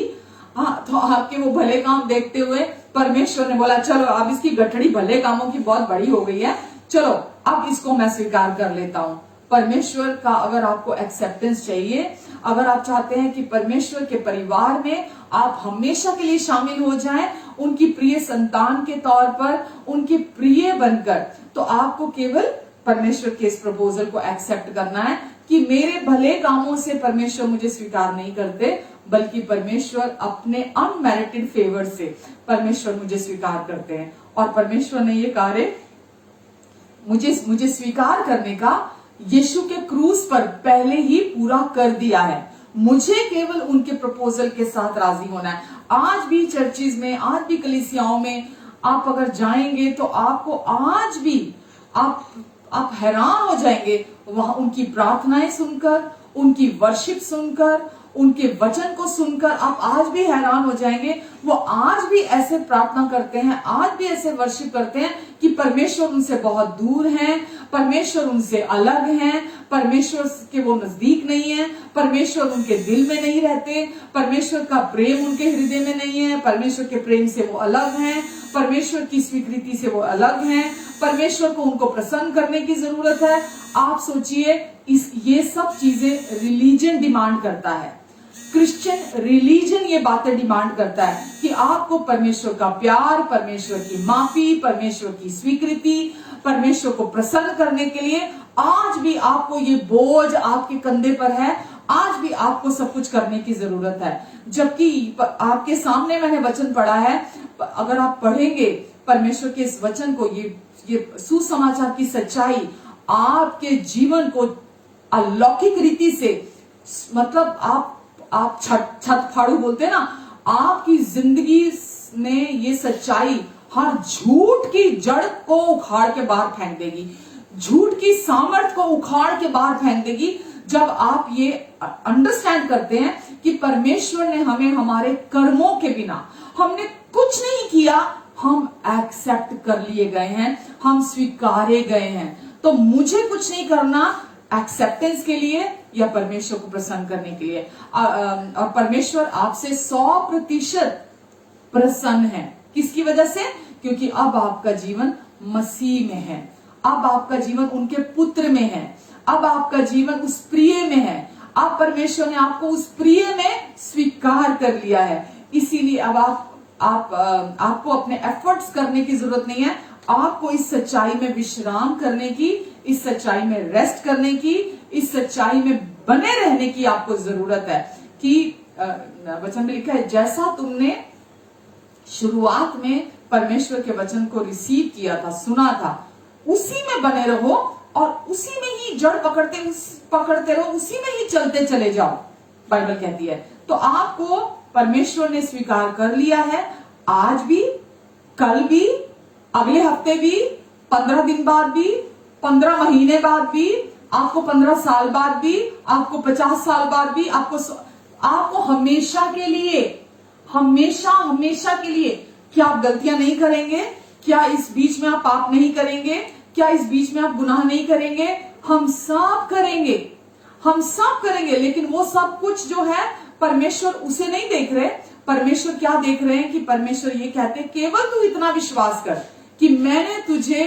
S1: तो आपके वो भले काम देखते हुए परमेश्वर ने बोला चलो अब इसकी गठड़ी भले कामों की बहुत बड़ी हो गई है, चलो अब इसको मैं स्वीकार कर लेता हूं। परमेश्वर का अगर आपको एक्सेप्टेंस चाहिए, अगर आप चाहते हैं कि परमेश्वर के परिवार में आप हमेशा के लिए शामिल हो जाएं, उनकी प्रिय संतान के तौर पर, उनके प्रिय बनकर, तो आपको केवल परमेश्वर के इस प्रपोजल को एक्सेप्ट करना है कि मेरे भले कामों से परमेश्वर मुझे स्वीकार नहीं करते, बल्कि परमेश्वर अपने अनमेरिटेड फेवर से परमेश्वर मुझे स्वीकार करते हैं। और परमेश्वर ने ये कार्य मुझे स्वीकार करने का यीशु के क्रूस पर पहले ही पूरा कर दिया है। मुझे केवल उनके प्रपोजल के साथ राजी होना है। आज भी चर्चिज में, आज भी कलीसियाओं में आप अगर जाएंगे तो आपको आज भी आप हैरान हो जाएंगे वहां उनकी प्रार्थनाएं सुनकर, उनकी वर्शिप सुनकर, उनके वचन को सुनकर आप आज भी हैरान हो जाएंगे। वो आज भी ऐसे प्रार्थना करते हैं, आज भी ऐसे वर्शिप करते हैं कि परमेश्वर उनसे बहुत दूर हैं, परमेश्वर उनसे अलग हैं, परमेश्वर के वो नजदीक नहीं है, परमेश्वर उनके दिल में नहीं रहते, परमेश्वर का प्रेम उनके हृदय में नहीं है, परमेश्वर के प्रेम से वो अलग हैं, परमेश्वर की स्वीकृति से वो अलग हैं, परमेश्वर को उनको प्रसन्न करने की जरूरत है। आप सोचिए, ये सब चीजें रिलीजन डिमांड करता है, क्रिश्चियन रिलीजन ये बातें डिमांड करता है कि आपको परमेश्वर का प्यार, परमेश्वर की माफी, परमेश्वर की स्वीकृति, परमेश्वर को प्रसन्न करने के लिए आज भी आपको ये बोझ आपके कंधे पर है, आज भी आपको सब कुछ करने की जरूरत है। जबकि आपके सामने मैंने वचन पढ़ा है, अगर आप पढ़ेंगे परमेश्वर के इस वचन को, ये सुसमाचार की सच्चाई आपके जीवन को अलौकिक रीति से, मतलब आप छत फाड़ू बोलते हैं ना, आपकी जिंदगी में ये सच्चाई हर झूठ की जड़ को उखाड़ के बाहर फेंक देगी, झूठ की सामर्थ को उखाड़ के बाहर फेंक देगी। जब आप ये अंडरस्टैंड करते हैं कि परमेश्वर ने हमें हमारे कर्मों के बिना, हमने कुछ नहीं किया, हम एक्सेप्ट कर लिए गए हैं, हम स्वीकारे गए हैं, तो मुझे कुछ नहीं करना एक्सेप्टेंस के लिए या परमेश्वर को प्रसन्न करने के लिए। और परमेश्वर आपसे 100% प्रसन्न है। किसकी वजह से? क्योंकि अब आपका जीवन मसीह में है, अब आपका जीवन उनके पुत्र में है, अब आपका जीवन उस प्रिय में है, अब परमेश्वर ने आपको उस प्रिय में स्वीकार कर लिया है। इसीलिए अब आपको अपने एफर्ट्स करने की जरूरत नहीं है, आपको इस सच्चाई में विश्राम करने की, इस सच्चाई में रेस्ट करने की, इस सच्चाई में बने रहने की आपको जरूरत है कि वचन में लिखा है, जैसा तुमने शुरुआत में परमेश्वर के वचन को रिसीव किया था, सुना था, उसी में बने रहो और उसी में ही जड़ पकड़ते रहो, उसी में ही चलते चले जाओ, बाइबल कहती है। तो आपको परमेश्वर ने स्वीकार कर लिया है, आज भी, कल भी, अगले हफ्ते भी, 15 दिन बाद भी, 15 महीने बाद भी, आपको 15 साल बाद भी, आपको 50 साल बाद भी, आपको हमेशा के लिए, हमेशा के लिए। क्या आप गलतियां नहीं करेंगे? क्या इस बीच में आप पाप नहीं करेंगे? क्या इस बीच में आप गुनाह नहीं करेंगे? हम सब करेंगे, हम सब करेंगे। लेकिन वो सब कुछ जो है परमेश्वर उसे नहीं देख रहे। परमेश्वर क्या देख रहे हैं कि परमेश्वर ये कहते हैं, केवल तू इतना विश्वास कर कि मैंने तुझे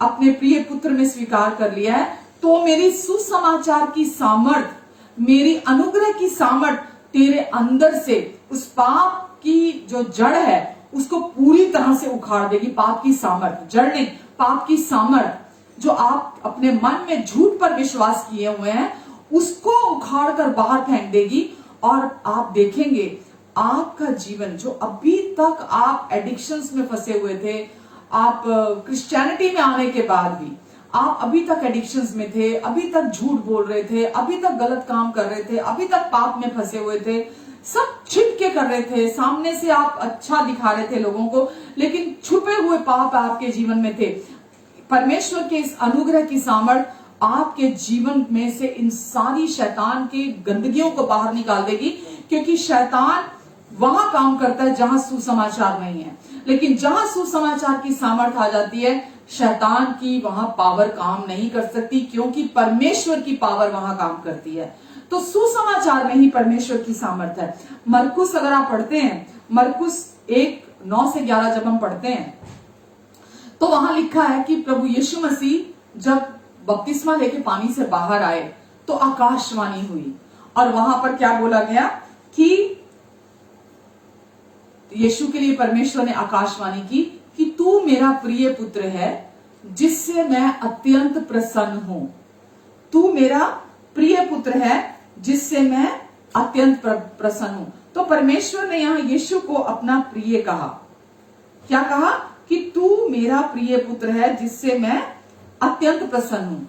S1: अपने प्रिय पुत्र में स्वीकार कर लिया है, तो मेरी सुसमाचार की सामर्थ, मेरी अनुग्रह की सामर्थ तेरे अंदर से उस पाप की जो जड़ है उसको पूरी तरह से उखाड़ देगी। पाप की सामर्थ, जड़ नहीं, पाप की सामर्थ जो आप अपने मन में झूठ पर विश्वास किए हुए हैं उसको उखाड़ कर बाहर फेंक देगी। और आप देखेंगे आपका जीवन, जो अभी तक आप एडिक्शंस में फंसे हुए थे, आप क्रिश्चियनिटी में आने के बाद भी आप अभी तक एडिक्शंस में थे, अभी तक झूठ बोल रहे थे, अभी तक गलत काम कर रहे थे, अभी तक पाप में फंसे हुए थे, सब छिप के कर रहे थे, सामने से आप अच्छा दिखा रहे थे लोगों को, लेकिन छुपे हुए पाप आपके जीवन में थे। परमेश्वर के इस अनुग्रह की सामर्थ आपके जीवन में से इन सारी शैतान की गंदगियों को बाहर निकाल देगी, क्योंकि शैतान वहां काम करता है जहां सुसमाचार नहीं है। लेकिन जहां सुसमाचार की सामर्थ आ जाती है, शैतान की वहां पावर काम नहीं कर सकती, क्योंकि परमेश्वर की पावर वहां काम करती है। तो सुसमाचार में ही परमेश्वर की सामर्थ है। मरकुस अगर आप पढ़ते हैं, मरकुस 1:9 से 11 जब हम पढ़ते हैं तो वहां लिखा है कि प्रभु यीशु मसीह जब बपतिस्मा लेके पानी से बाहर आए तो आकाशवाणी हुई, और वहां पर क्या बोला गया कि यीशु के लिए परमेश्वर ने आकाशवाणी की कि तू मेरा प्रिय पुत्र है जिससे मैं अत्यंत प्रसन्न हूं। तू मेरा प्रिय पुत्र है जिससे मैं अत्यंत प्रसन्न हूं। तो परमेश्वर ने यहां यीशु को अपना प्रिय कहा। क्या कहा? कि तू मेरा प्रिय पुत्र है जिससे मैं अत्यंत प्रसन्न हूं।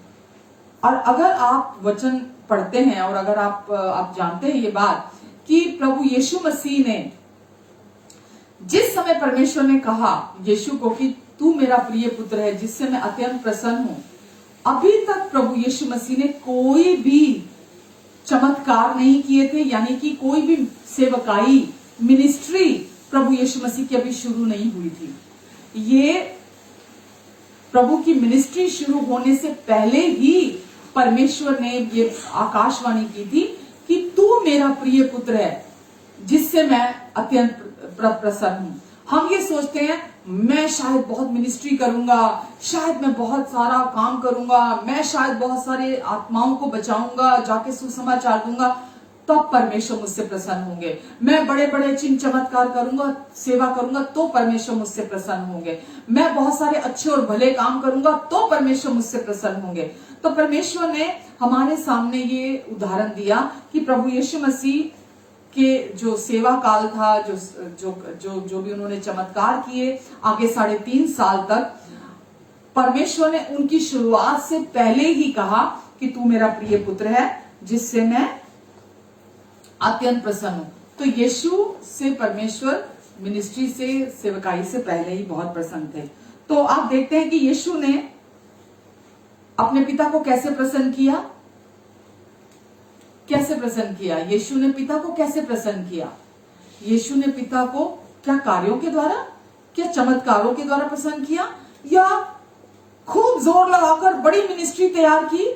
S1: और अगर आप वचन पढ़ते हैं और अगर आप जानते हैं ये बात कि प्रभु यीशु मसीह ने जिस समय परमेश्वर ने कहा यीशु को कि तू मेरा प्रिय पुत्र है जिससे मैं अत्यंत प्रसन्न हूं, अभी तक प्रभु यीशु मसीह ने कोई भी चमत्कार नहीं किए थे, यानी कि कोई भी सेवकाई, मिनिस्ट्री प्रभु यीशु मसीह की अभी शुरू नहीं हुई थी। ये प्रभु की मिनिस्ट्री शुरू होने से पहले ही परमेश्वर ने ये आकाशवाणी की थी कि तू मेरा प्रिय पुत्र है जिससे मैं अत्यंत प्रसन्न हूं। हम ये सोचते हैं मैं शायद बहुत मिनिस्ट्री करूंगा, शायद मैं बहुत सारा काम करूंगा, मैं शायद बहुत सारे आत्माओं को बचाऊंगा, जाके सुसमाचार दूंगा, तब परमेश्वर मुझसे प्रसन्न होंगे। मैं बड़े बड़े चिन्ह चमत्कार करूंगा, सेवा करूंगा, तो परमेश्वर मुझसे प्रसन्न होंगे। मैं बहुत सारे अच्छे और भले काम करूंगा तो परमेश्वर मुझसे प्रसन्न होंगे। तो परमेश्वर ने हमारे सामने ये उदाहरण दिया कि प्रभु यीशु मसीह के जो सेवा काल था, जो भी उन्होंने चमत्कार किए आगे 3.5 साल तक, परमेश्वर ने उनकी शुरुआत से पहले ही कहा कि तू मेरा प्रिय पुत्र है जिससे मैं अत्यंत प्रसन्न हूं। तो यीशु से परमेश्वर मिनिस्ट्री से, सेवकाई से पहले ही बहुत प्रसन्न थे। तो आप देखते हैं कि यीशु ने अपने पिता को कैसे प्रसन्न किया, कैसे प्रसन्न किया? यीशु ने पिता को कैसे प्रसन्न किया? यीशु ने पिता को क्या कार्यों के द्वारा, क्या चमत्कारों के द्वारा प्रसन्न किया, या खूब जोर लगाकर बड़ी मिनिस्ट्री तैयार की,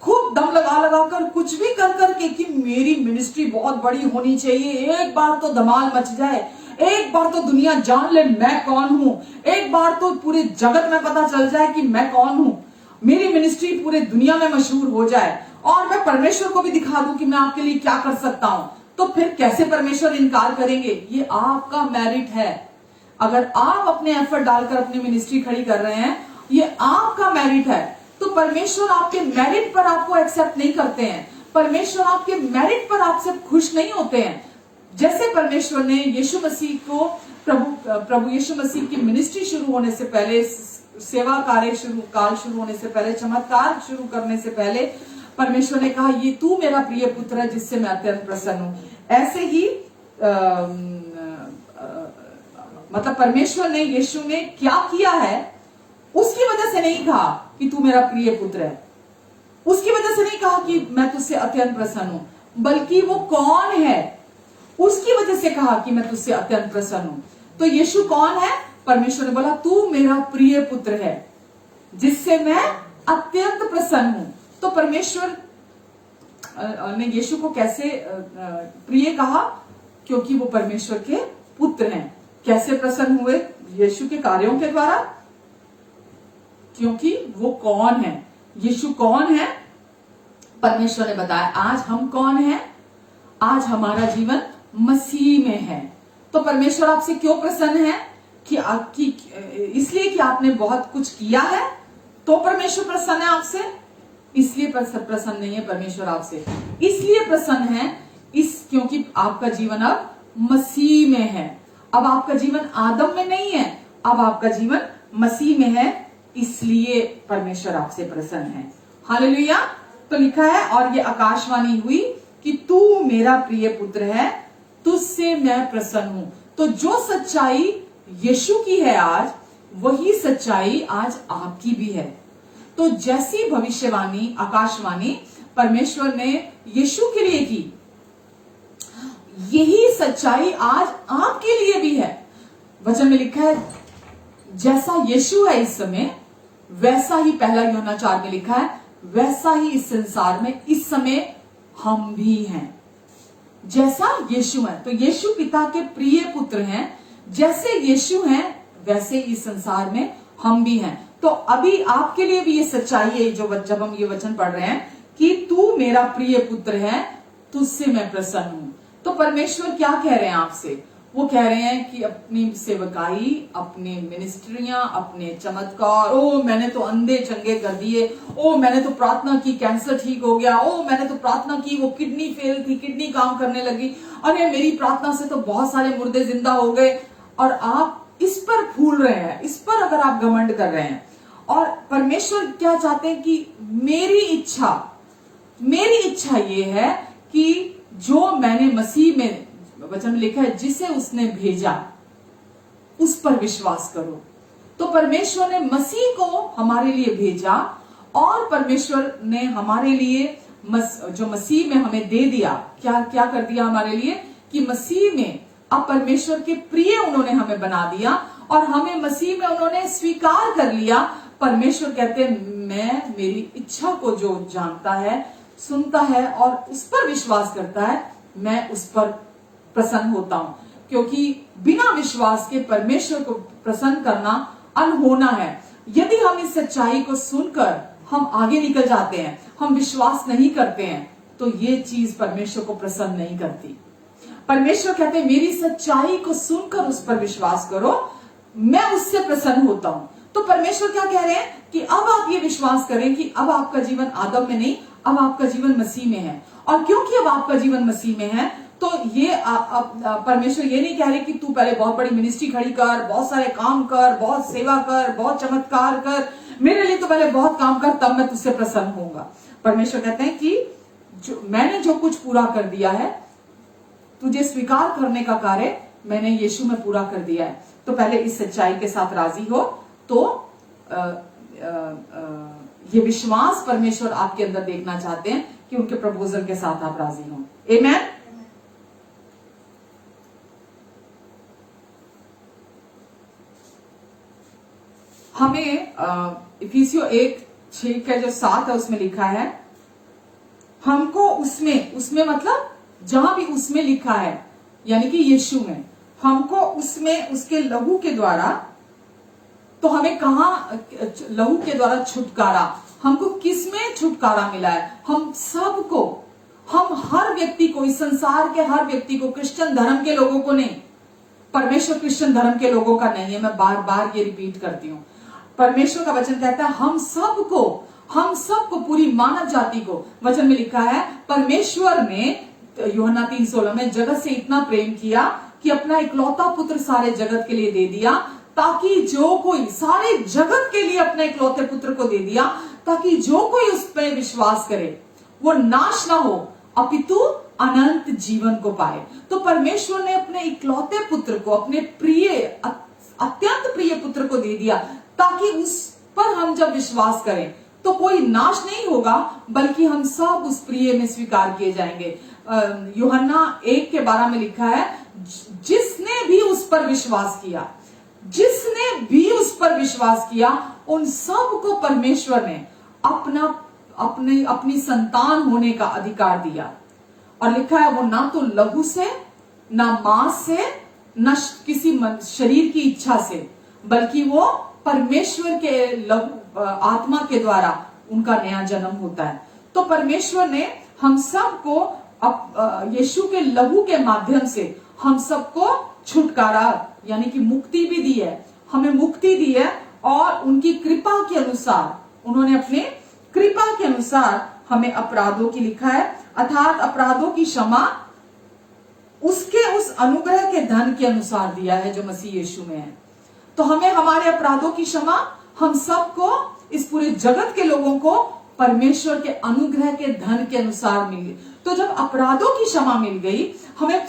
S1: खूब दम लगा लगाकर कुछ भी कर करके कि मेरी मिनिस्ट्री बहुत बड़ी होनी चाहिए, एक बार तो धमाल मच जाए, एक बार तो दुनिया जान ले मैं कौन हूं, एक बार तो पूरे जगत में पता चल जाए कि मैं कौन हूं, मेरी मिनिस्ट्री पूरे दुनिया में मशहूर हो जाए और मैं परमेश्वर को भी दिखा दूं कि मैं आपके लिए क्या कर सकता हूं। तो फिर कैसे परमेश्वर इनकार करेंगे? ये आपका मेरिट है। अगर आप अपने एफर्ट डालकर अपनी मिनिस्ट्री खड़ी कर रहे हैं, ये आपका मेरिट है। तो परमेश्वर आपके मेरिट पर आपको एक्सेप्ट नहीं करते हैं, परमेश्वर आपके मेरिट पर आपसे खुश नहीं होते हैं। जैसे परमेश्वर ने यीशु मसीह को प्रभु यीशु मसीह की मिनिस्ट्री शुरू होने से पहले, सेवा कार्य शुरू होने से पहले, चमत्कार शुरू करने से पहले परमेश्वर ने कहा ये तू मेरा प्रिय पुत्र है जिससे मैं अत्यंत प्रसन्न हूं। ऐसे ही मतलब परमेश्वर ने यीशु ने क्या किया है उसकी वजह से नहीं कहा कि तू मेरा प्रिय पुत्र है, उसकी वजह से नहीं कहा कि मैं तुझसे अत्यंत प्रसन्न हूं, बल्कि वो कौन है उसकी वजह से कहा कि मैं तुझसे अत्यंत प्रसन्न हूं। तो यीशु कौन है? परमेश्वर ने बोला तू मेरा प्रिय पुत्र है जिससे मैं अत्यंत प्रसन्न हूं। तो परमेश्वर ने यीशु को कैसे प्रिय कहा? क्योंकि वो परमेश्वर के पुत्र हैं। कैसे प्रसन्न हुए? यीशु के कार्यों के द्वारा। क्योंकि वो कौन है? यीशु कौन है? परमेश्वर ने बताया। आज हम कौन हैं? आज हमारा जीवन मसीह में है। तो परमेश्वर आपसे क्यों प्रसन्न है? कि इसलिए कि आपने बहुत कुछ किया है तो परमेश्वर प्रसन्न है आपसे? इसलिए प्रसन्न नहीं है परमेश्वर आपसे, इसलिए प्रसन्न है क्योंकि आपका जीवन अब मसीह में है। अब आपका जीवन आदम में नहीं है, अब आपका जीवन मसीह में है, इसलिए परमेश्वर आपसे प्रसन्न है। हालेलुया। तो लिखा है और ये आकाशवाणी हुई कि तू मेरा प्रिय पुत्र है, तुझसे मैं प्रसन्न हूं। तो जो सच्चाई यीशु की है आज, वही सच्चाई आज आपकी भी है। तो जैसी भविष्यवाणी, आकाशवाणी परमेश्वर ने यीशु के लिए की, यही सच्चाई आज आपके लिए भी है। वचन में लिखा है जैसा यीशु है इस समय, वैसा ही, पहला यूहन्ना 4 में लिखा है, वैसा ही इस संसार में इस समय हम भी हैं। जैसा यीशु है, तो यीशु पिता के प्रिय पुत्र हैं। जैसे यीशु हैं वैसे इस संसार में हम भी हैं। तो अभी आपके लिए भी ये सच्चाई है, जो जब हम ये वचन पढ़ रहे हैं कि तू मेरा प्रिय पुत्र है, तुझसे मैं प्रसन्न हूं। तो परमेश्वर क्या कह रहे हैं आपसे? वो कह रहे हैं कि अपनी सेवकाई, अपनी मिनिस्ट्रियां, अपने चमत्कार, ओ मैंने तो अंधे चंगे कर दिए, ओ मैंने तो प्रार्थना की कैंसर ठीक हो गया, ओ मैंने तो प्रार्थना की वो किडनी फेल थी, किडनी काम करने लगी, अरे मेरी प्रार्थना से तो बहुत सारे मुर्दे जिंदा हो गए। और आप इस पर फूल रहे हैं, इस पर अगर आप घमंड कर रहे हैं। और परमेश्वर क्या चाहते हैं कि मेरी इच्छा ये है कि जो मैंने मसीह में, वचन में लिखा है, जिसे उसने भेजा उस पर विश्वास करो। तो परमेश्वर ने मसीह को हमारे लिए भेजा और परमेश्वर ने हमारे लिए जो मसीह में हमें दे दिया, क्या कर दिया हमारे लिए कि मसीह में अब परमेश्वर के प्रिय उन्होंने हमें बना दिया और हमें मसीह में उन्होंने स्वीकार कर लिया। परमेश्वर कहते हैं मैं, मेरी इच्छा को जो जानता है, सुनता है और उस पर विश्वास करता है, मैं उस पर प्रसन्न होता हूं। क्योंकि बिना विश्वास के परमेश्वर को प्रसन्न करना अनहोना है। यदि हम इस सच्चाई को सुनकर हम आगे निकल जाते हैं, हम विश्वास नहीं करते हैं, तो ये चीज परमेश्वर को प्रसन्न नहीं करती। परमेश्वर कहते हैं मेरी सच्चाई को सुनकर उस पर विश्वास करो, मैं उससे प्रसन्न होता हूं। तो परमेश्वर क्या कह रहे हैं कि अब आप ये विश्वास करें कि अब आपका जीवन आदम में नहीं, अब आपका जीवन मसीह में है। और क्योंकि अब आपका जीवन मसीह में है, तो ये परमेश्वर ये नहीं कह रहे कि तू पहले बहुत बड़ी मिनिस्ट्री खड़ी कर, बहुत सारे काम कर, बहुत सेवा कर, बहुत चमत्कार कर, मेरे लिए तो पहले बहुत काम कर, तब मैं तुझसे प्रसन्न होऊंगा। परमेश्वर कहते हैं कि मैंने जो कुछ पूरा कर दिया है, तुझे स्वीकार करने का कार्य मैंने यीशु में पूरा कर दिया है। तो पहले इस सच्चाई के साथ राजी हो, तो ये विश्वास परमेश्वर आपके अंदर देखना चाहते हैं कि उनके प्रपोजल के साथ आप राजी हो। आमेन। हमें इफिसियों 1:6 का जो 7 है उसमें लिखा है, हमको उसमें मतलब जहां भी उसमें लिखा है, यानी कि यीशु में, हमको उसमें उसके लहू के द्वारा, तो हमें कहा लहू के द्वारा छुटकारा, हमको किसमें छुटकारा मिला है? हम सबको, हम हर व्यक्ति को, इस संसार के हर व्यक्ति को, क्रिश्चियन धर्म के लोगों को नहीं, परमेश्वर क्रिश्चियन धर्म के लोगों का नहीं है, मैं बार बार ये रिपीट करती हूं। परमेश्वर का वचन कहता है हम सबको, पूरी मानव जाति को, वचन में लिखा है परमेश्वर ने यूहन्ना 3:16 में जगत से इतना प्रेम किया कि अपना इकलौता पुत्र सारे जगत के लिए दे दिया, ताकि जो कोई, सारे जगत के लिए अपने इकलौते पुत्र को दे दिया, ताकि जो कोई उस पर विश्वास करे वो नाश ना हो अपितु अनंत जीवन को पाए। तो परमेश्वर ने अपने इकलौते पुत्र को, अपने प्रिय, अत्यंत प्रिय पुत्र को दे दिया, ताकि उस पर हम जब विश्वास करें तो कोई नाश नहीं होगा, बल्कि हम सब उस प्रिय में स्वीकार किए जाएंगे। यूहन्ना 1:12 में लिखा है, जिसने भी उस पर विश्वास किया, जिसने भी उस पर विश्वास किया, उन सब को परमेश्वर ने अपनी संतान होने का अधिकार दिया। और लिखा है, वो ना तो लहू से, ना मांस से, न किसी शरीर की इच्छा से, बल्कि वो परमेश्वर के आत्मा के द्वारा उनका नया जन्म होता है। तो परमेश्वर ने हम सबको यीशु के लहू के माध्यम से हम सबको छुटकारा यानी कि मुक्ति भी दी है, हमें मुक्ति दी है। और उनकी कृपा के अनुसार, उन्होंने अपने कृपा के अनुसार हमें अपराधों की, लिखा है, अर्थात अपराधों की क्षमा उसके उस अनुग्रह के धन के अनुसार दिया है जो मसीह यीशु में है। तो हमें हमारे अपराधों की क्षमा, हम सबको, इस पूरे जगत के लोगों को परमेश्वर के अनुग्रह के धन के अनुसार मिली। तो जब अपराधों की क्षमा मिल गई, हमें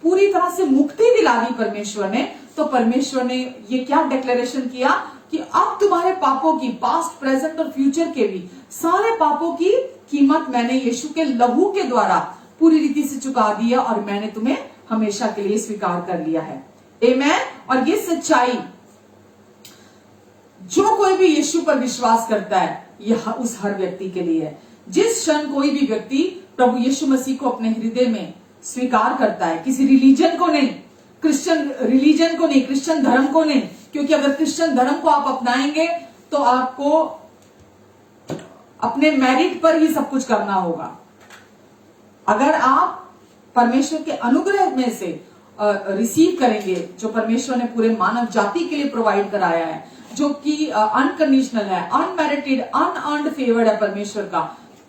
S1: पूरी तरह से मुक्ति दिला दी परमेश्वर ने, तो परमेश्वर ने ये क्या डिक्लेरेशन किया कि अब तुम्हारे पापों की, पास्ट, प्रेजेंट और फ्यूचर के भी सारे पापों की कीमत मैंने यीशु के लहू के द्वारा पूरी रीति से चुका दी है, और मैंने तुम्हें हमेशा के लिए स्वीकार कर लिया है। आमेन। और ये सच्चाई जो कोई भी यीशु पर विश्वास करता है, यह उस हर व्यक्ति के लिए है। जिस क्षण कोई भी व्यक्ति प्रभु यीशु मसीह को अपने हृदय में स्वीकार करता है, किसी रिलीजन को नहीं, क्रिश्चियन रिलीजन को नहीं, क्रिश्चियन धर्म को नहीं, क्योंकि अगर क्रिश्चियन धर्म को आप अपनाएंगे तो आपको अपने मेरिट पर ही सब कुछ करना होगा। अगर आप परमेश्वर के अनुग्रह में से रिसीव करेंगे, जो परमेश्वर ने पूरे मानव जाति के लिए प्रोवाइड कराया है, जो कि अनकंडीशनल है, अनमेरिटेड, अनअर्न्ड फेवर है परमेश्वर का,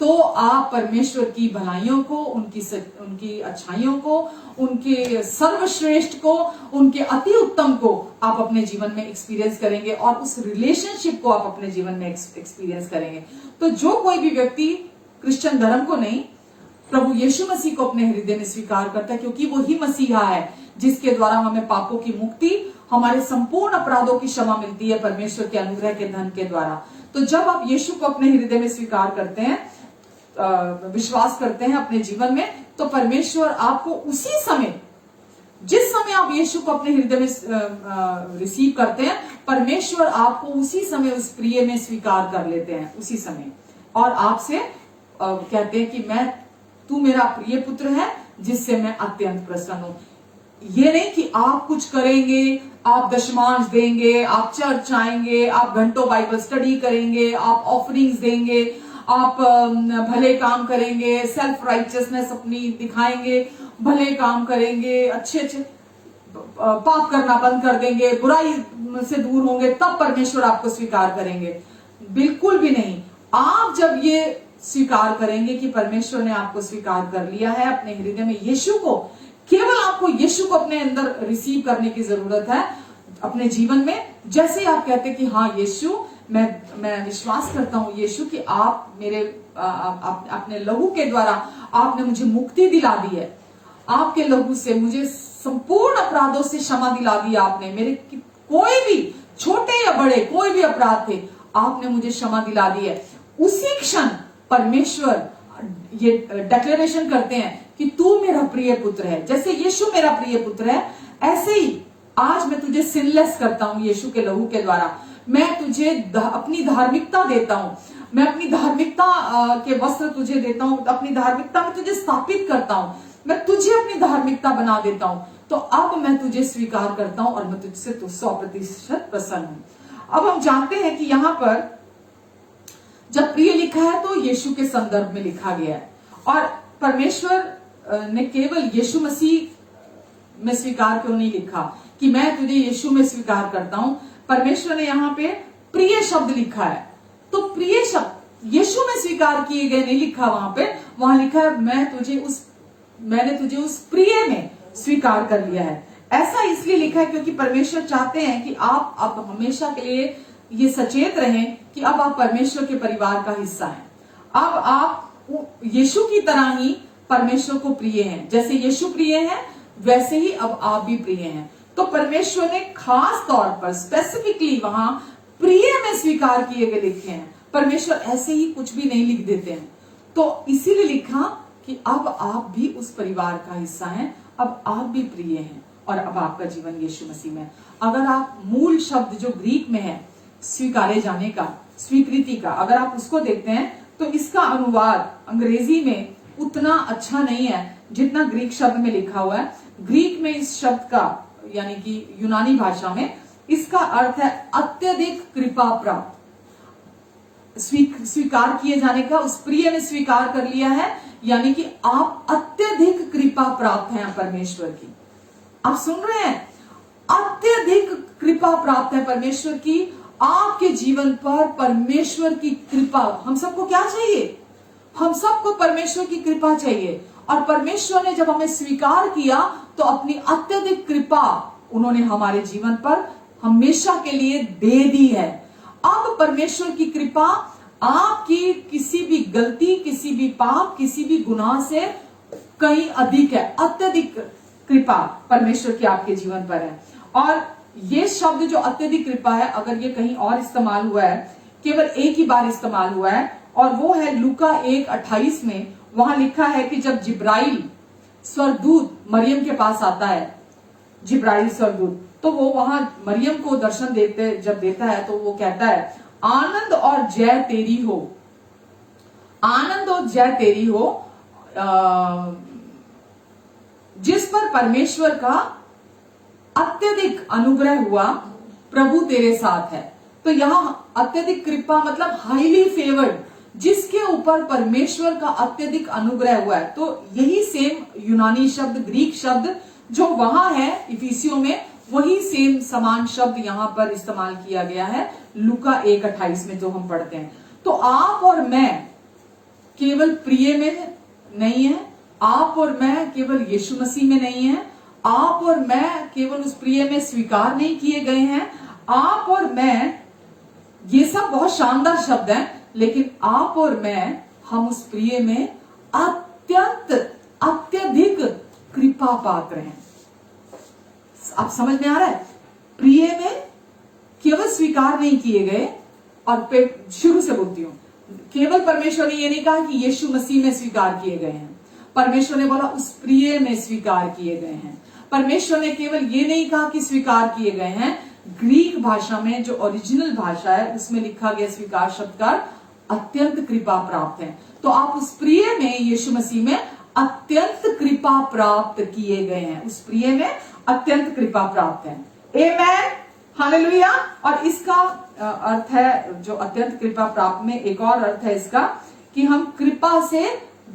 S1: तो आप परमेश्वर की भलाइयों को, उनकी अच्छाइयों को, उनके सर्वश्रेष्ठ को, उनके अति उत्तम को आप अपने जीवन में एक्सपीरियंस करेंगे, और उस रिलेशनशिप को आप अपने जीवन में एक्सपीरियंस करेंगे। तो जो कोई भी व्यक्ति क्रिश्चियन धर्म को नहीं, प्रभु यीशु मसीह को अपने हृदय में स्वीकार करता है, क्योंकि वो ही मसीहा है जिसके द्वारा हमें पापों की मुक्ति, हमारे संपूर्ण अपराधों की क्षमा मिलती है परमेश्वर के अनुग्रह के धन के द्वारा। तो जब आप यीशु को अपने हृदय में स्वीकार करते हैं, विश्वास करते हैं अपने जीवन में, तो परमेश्वर आपको उसी समय, जिस समय आप यीशु को अपने हृदय में रिसीव करते हैं, परमेश्वर आपको उसी समय उस प्रिय में स्वीकार कर लेते हैं, उसी समय, और आपसे कहते हैं कि तू मेरा प्रिय पुत्र है जिससे मैं अत्यंत प्रसन्न हूं। ये नहीं कि आप कुछ करेंगे, आप दशमांश देंगे, आप चर्च आएंगे, आप घंटों बाइबल स्टडी करेंगे, आप ऑफरिंग्स देंगे, आप भले काम करेंगे, सेल्फ राइचियसनेस अपनी दिखाएंगे, भले काम करेंगे, अच्छे पाप करना बंद कर देंगे, बुराई से दूर होंगे, तब परमेश्वर आपको स्वीकार करेंगे। बिल्कुल भी नहीं। आप जब ये स्वीकार करेंगे कि परमेश्वर ने आपको स्वीकार कर लिया है अपने हृदय में, यीशु को, केवल आपको यीशु को अपने अंदर रिसीव करने की जरूरत है अपने जीवन में। जैसे ही आप कहते हैं कि हाँ यीशु, मैं विश्वास करता हूं यीशु कि आप मेरे अपने लहू के द्वारा आपने मुझे मुक्ति दिला दी है, आपके लहू से मुझे संपूर्ण अपराधों से क्षमा दिला दी आपने, मेरे कोई भी छोटे या बड़े कोई भी अपराध थे आपने मुझे क्षमा दिला दी है। उसी क्षण परमेश्वर ये डिक्लेरेशन करते हैं कि तू मेरा प्रिय पुत्र है। जैसे यीशु मेरा प्रिय पुत्र है, ऐसे ही आज मैं तुझे सिनलेस करता हूं यीशु के लहू के द्वारा। मैं तुझे अपनी धार्मिकता देता हूं, मैं अपनी धार्मिकता के वस्त्र तुझे देता हूं, अपनी धार्मिकता में तुझे स्थापित करता हूं, मैं तुझे अपनी धार्मिकता बना देता हूं। तो अब मैं तुझे स्वीकार करता हूं और मैं तुझसे 100% प्रसन्न हूं। अब हम जानते हैं कि यहां पर जब प्रिय लिखा है तो यीशु के संदर्भ में लिखा गया है, और परमेश्वर ने केवल यीशु मसीह में स्वीकार क्यों नहीं लिखा कि मैं तुझे यीशु में स्वीकार करता हूं। परमेश्वर ने यहाँ पे प्रिय शब्द लिखा है, तो प्रिय शब्द यीशु में स्वीकार किए गए नहीं लिखा, वहां लिखा है मैंने तुझे उस प्रिय में स्वीकार कर लिया है। ऐसा इसलिए लिखा है क्योंकि परमेश्वर चाहते हैं कि आप अब हमेशा के लिए ये सचेत रहें कि अब आप परमेश्वर के परिवार का हिस्सा हैं। अब आप यीशु की तरह ही परमेश्वर को प्रिय हैं। जैसे यीशु प्रिय है वैसे ही अब आप भी प्रिय हैं। तो परमेश्वर ने खास तौर पर स्पेसिफिकली वहां प्रिय में स्वीकार किए गए लिखे हैं। परमेश्वर ऐसे ही कुछ भी नहीं लिख देते हैं। तो इसीलिए लिखा कि अब आप भी उस परिवार का हिस्सा हैं, अब आप भी प्रिय हैं और अब आपका जीवन यीशु मसीह में। अगर आप मूल शब्द जो ग्रीक में है स्वीकारे जाने का, स्वीकृति का, अगर आप उसको देखते हैं तो इसका अनुवाद अंग्रेजी में उतना अच्छा नहीं है जितना ग्रीक शब्द में लिखा हुआ है। ग्रीक में इस शब्द का यानी कि यूनानी भाषा में इसका अर्थ है अत्यधिक कृपा प्राप्त, स्वीकार किए जाने का। उस प्रिय में स्वीकार कर लिया है यानी कि आप अत्यधिक कृपा प्राप्त हैं परमेश्वर की। आप सुन रहे हैं, अत्यधिक कृपा प्राप्त है परमेश्वर की आपके जीवन पर। परमेश्वर की कृपा, हम सबको क्या चाहिए? हम सबको परमेश्वर की कृपा चाहिए। और परमेश्वर ने जब हमें स्वीकार किया तो अपनी अत्यधिक कृपा उन्होंने हमारे जीवन पर हमेशा के लिए दे दी है। अब परमेश्वर की कृपा आपकी किसी भी गलती, किसी भी पाप, किसी भी गुनाह से कहीं अधिक है। अत्यधिक कृपा परमेश्वर की आपके जीवन पर है। और ये शब्द जो अत्यधिक कृपा है, अगर ये कहीं और इस्तेमाल हुआ है, केवल एक ही बार इस्तेमाल हुआ है और वो है लूका 1:28 में। वहां लिखा है कि जब जिब्राइल स्वर्गदूत मरियम के पास आता है, जिब्राइल स्वर्गदूत, तो वो वहां मरियम को दर्शन जब देता है तो वो कहता है आनंद और जय तेरी हो, आनंद और जय तेरी हो जिस पर परमेश्वर का अत्यधिक अनुग्रह हुआ, प्रभु तेरे साथ है। तो यहां अत्यधिक कृपा मतलब हाईली फेवर्ड, जिसके ऊपर परमेश्वर का अत्यधिक अनुग्रह हुआ है। तो यही सेम यूनानी शब्द, ग्रीक शब्द जो वहां है इफिसियों में, वही सेम समान शब्द यहां पर इस्तेमाल किया गया है लूका 1:28 में जो हम पढ़ते हैं। तो आप और मैं केवल प्रिय में नहीं है, आप और मैं केवल यीशु मसीह में नहीं है, आप और मैं केवल उस प्रिय में स्वीकार नहीं किए गए हैं, आप और मैं, ये सब बहुत शानदार शब्द हैं, लेकिन आप और मैं, हम उस प्रिय में अत्यधिक कृपा पात्र हैं। आप समझ में आ रहा है? प्रिय में केवल स्वीकार नहीं किए गए, और शुरू से बोलती हूं, केवल परमेश्वर ने ये नहीं कहा कि यीशु मसीह में स्वीकार किए गए हैं। परमेश्वर ने बोला उस प्रिय में स्वीकार किए गए हैं। परमेश्वर ने केवल ये नहीं कहा कि स्वीकार किए गए हैं। ग्रीक भाषा में जो ओरिजिनल भाषा है उसमें लिखा गया स्वीकार शब्द का अत्यंत कृपा प्राप्त है। तो आप उस प्रिय में, यीशु मसीह में अत्यंत कृपा प्राप्त किए गए हैं। उस प्रिय में अत्यंत कृपा प्राप्त है। आमेन, हालेलुया। और इसका अर्थ है, जो अत्यंत कृपा प्राप्त में एक और अर्थ है इसका, कि हम कृपा से